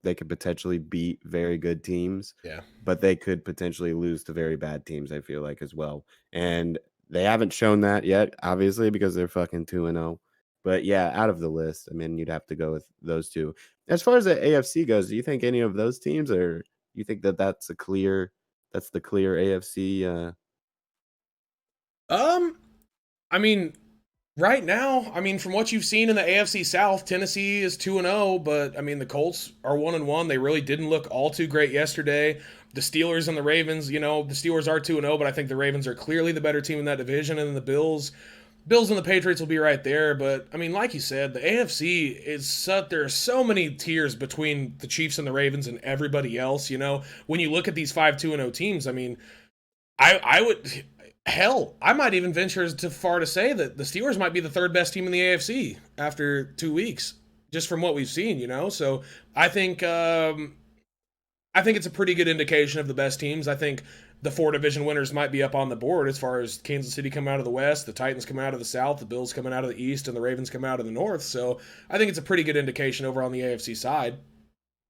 could potentially beat very good teams. Yeah. But they could potentially lose to very bad teams, I feel like, as well. And they haven't shown that yet, obviously, because they're fucking 2-0. But yeah, out of the list, I mean, you'd have to go with those two. As far as the AFC goes, do you think any of those teams, or you think that's the clear AFC? I mean, right now, I mean, from what you've seen in the AFC South, Tennessee is 2-0, but I mean, the Colts are 1-1. They really didn't look all too great yesterday. The Steelers and the Ravens, the Steelers are 2-0, but I think the Ravens are clearly the better team in that division, and then the Bills and the Patriots will be right there. But I mean, like you said, the AFC there are so many tiers between the Chiefs and the Ravens and everybody else. When you look at these 5-2-0 teams, I mean, I would. Hell, I might even venture too far to say that the Steelers might be the third best team in the AFC after 2 weeks, just from what we've seen. So I think it's a pretty good indication of the best teams. I think the 4 division winners might be up on the board as far as Kansas City coming out of the West, the Titans coming out of the South, the Bills coming out of the East, and the Ravens coming out of the North. So I think it's a pretty good indication over on the AFC side.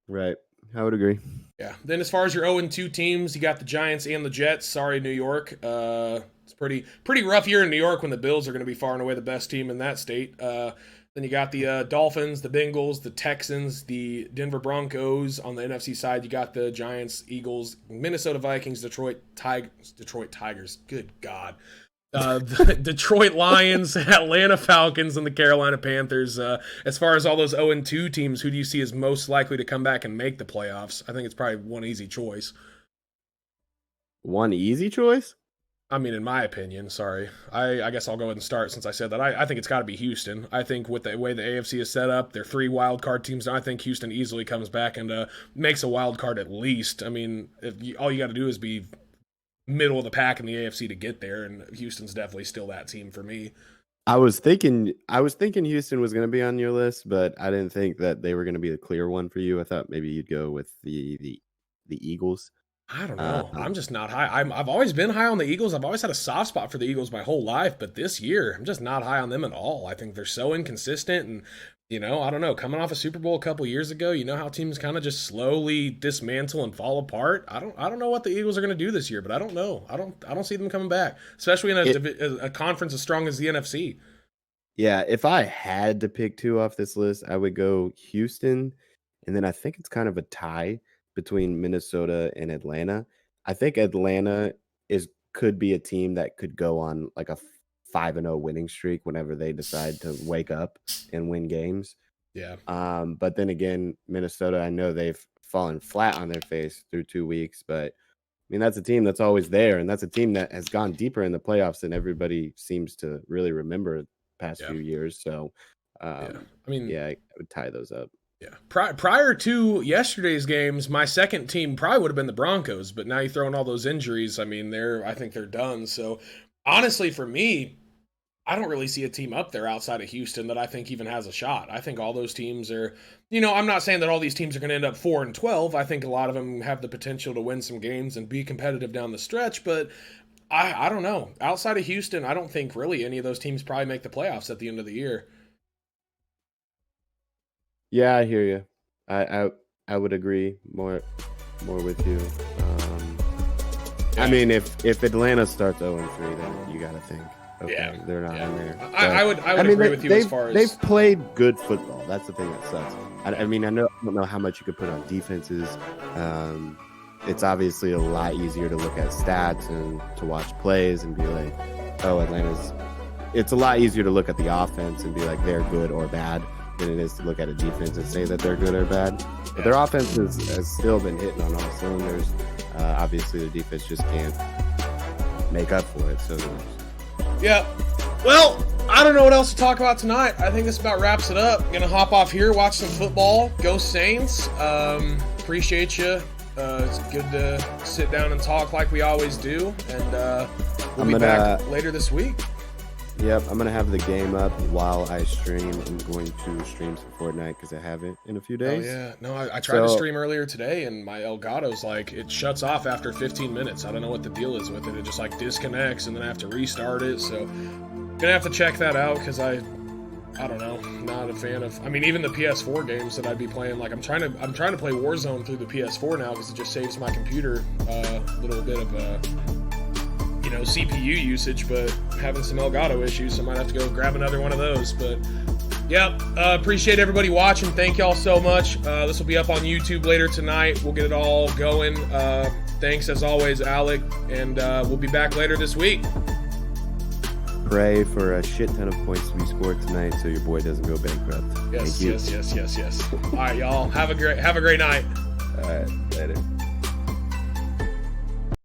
Right. I would agree. Yeah. Then as far as your 0-2 teams, you got the Giants and the Jets. Sorry, New York. It's pretty rough year in New York when the Bills are going to be far and away the best team in that state. Then you got the Dolphins, the Bengals, the Texans, the Denver Broncos. On the NFC side, you got the Giants, Eagles, Minnesota Vikings, Detroit Tigers. Good God. The Detroit Lions, Atlanta Falcons, and the Carolina Panthers. As far as all those 0-2 teams, who do you see as most likely to come back and make the playoffs? I think it's probably one easy choice. One easy choice? I mean, in my opinion, sorry. I guess I'll go ahead and start since I said that. I think it's got to be Houston. I think with the way the AFC is set up, they're 3 wild card teams. And I think Houston easily comes back and makes a wild card at least. I mean, all you got to do is be middle of the pack in the AFC to get there, and Houston's definitely still that team for me. I was thinking Houston was going to be on your list, but I didn't think that they were going to be the clear one for you. I thought maybe you'd go with the Eagles. I don't know. I'm just not high. I've always been high on the Eagles. I've always had a soft spot for the Eagles my whole life, but this year I'm just not high on them at all. I think they're so inconsistent, and I don't know. Coming off a Super Bowl a couple years ago, you know how teams kind of just slowly dismantle and fall apart. I don't know what the Eagles are going to do this year, but I don't know. I don't see them coming back, especially in a conference as strong as the NFC. Yeah, if I had to pick two off this list, I would go Houston, and then I think it's kind of a tie between Minnesota and Atlanta. I think Atlanta could be a team that could go on like a 5-0 winning streak whenever they decide to wake up and win games. Yeah. But then again, Minnesota, I know they've fallen flat on their face through 2 weeks, but I mean, that's a team that's always there, and that's a team that has gone deeper in the playoffs than everybody seems to really remember the past few years. So, I would tie those up. Yeah. Prior to yesterday's games, my second team probably would have been the Broncos, but now you throw in all those injuries. I mean, I think they're done. So honestly, for me, I don't really see a team up there outside of Houston that I think even has a shot. I think all those teams are, I'm not saying that all these teams are going to end up 4-12. I think a lot of them have the potential to win some games and be competitive down the stretch, but I don't know. Outside of Houston, I don't think really any of those teams probably make the playoffs at the end of the year. Yeah, I hear you. I would agree more with you. I mean, if Atlanta starts 0-3, then you got to think, okay, they're not in there. But, I would agree with you as far as they've played good football. That's the thing that sucks. I mean, I don't know how much you could put on defenses. It's obviously a lot easier to look at stats and to watch plays and be like, oh, Atlanta's. It's a lot easier to look at the offense and be like they're good or bad than it is to look at a defense and say that they're good or bad. But their offense has still been hitting on all cylinders. Obviously, the defense just can't make up for it. So, yeah. Well, I don't know what else to talk about tonight. I think this about wraps it up. Gonna hop off here, watch some football. Go Saints. Appreciate you. It's good to sit down and talk like we always do. And we'll be back later this week. Yep, I'm going to have the game up while I stream. I'm going to stream some Fortnite because I have it in a few days. Oh, yeah. No, I tried to stream earlier today, and my Elgato's like, it shuts off after 15 minutes. I don't know what the deal is with it. It just like disconnects, and then I have to restart it. So I'm going to have to check that out because I don't know, not a fan of, I mean, even the PS4 games that I'd be playing, like I'm trying to play Warzone through the PS4 now because it just saves my computer a little bit of CPU usage, but having some Elgato issues, so I might have to go grab another one of those. But yeah, appreciate everybody watching. Thank y'all so much. This will be up on YouTube later tonight. We'll get it all going. Thanks as always, Alec, and we'll be back later this week. Pray for a shit ton of points to be scored tonight so your boy doesn't go bankrupt. Yes. All right, y'all. Have a great night. All right, later.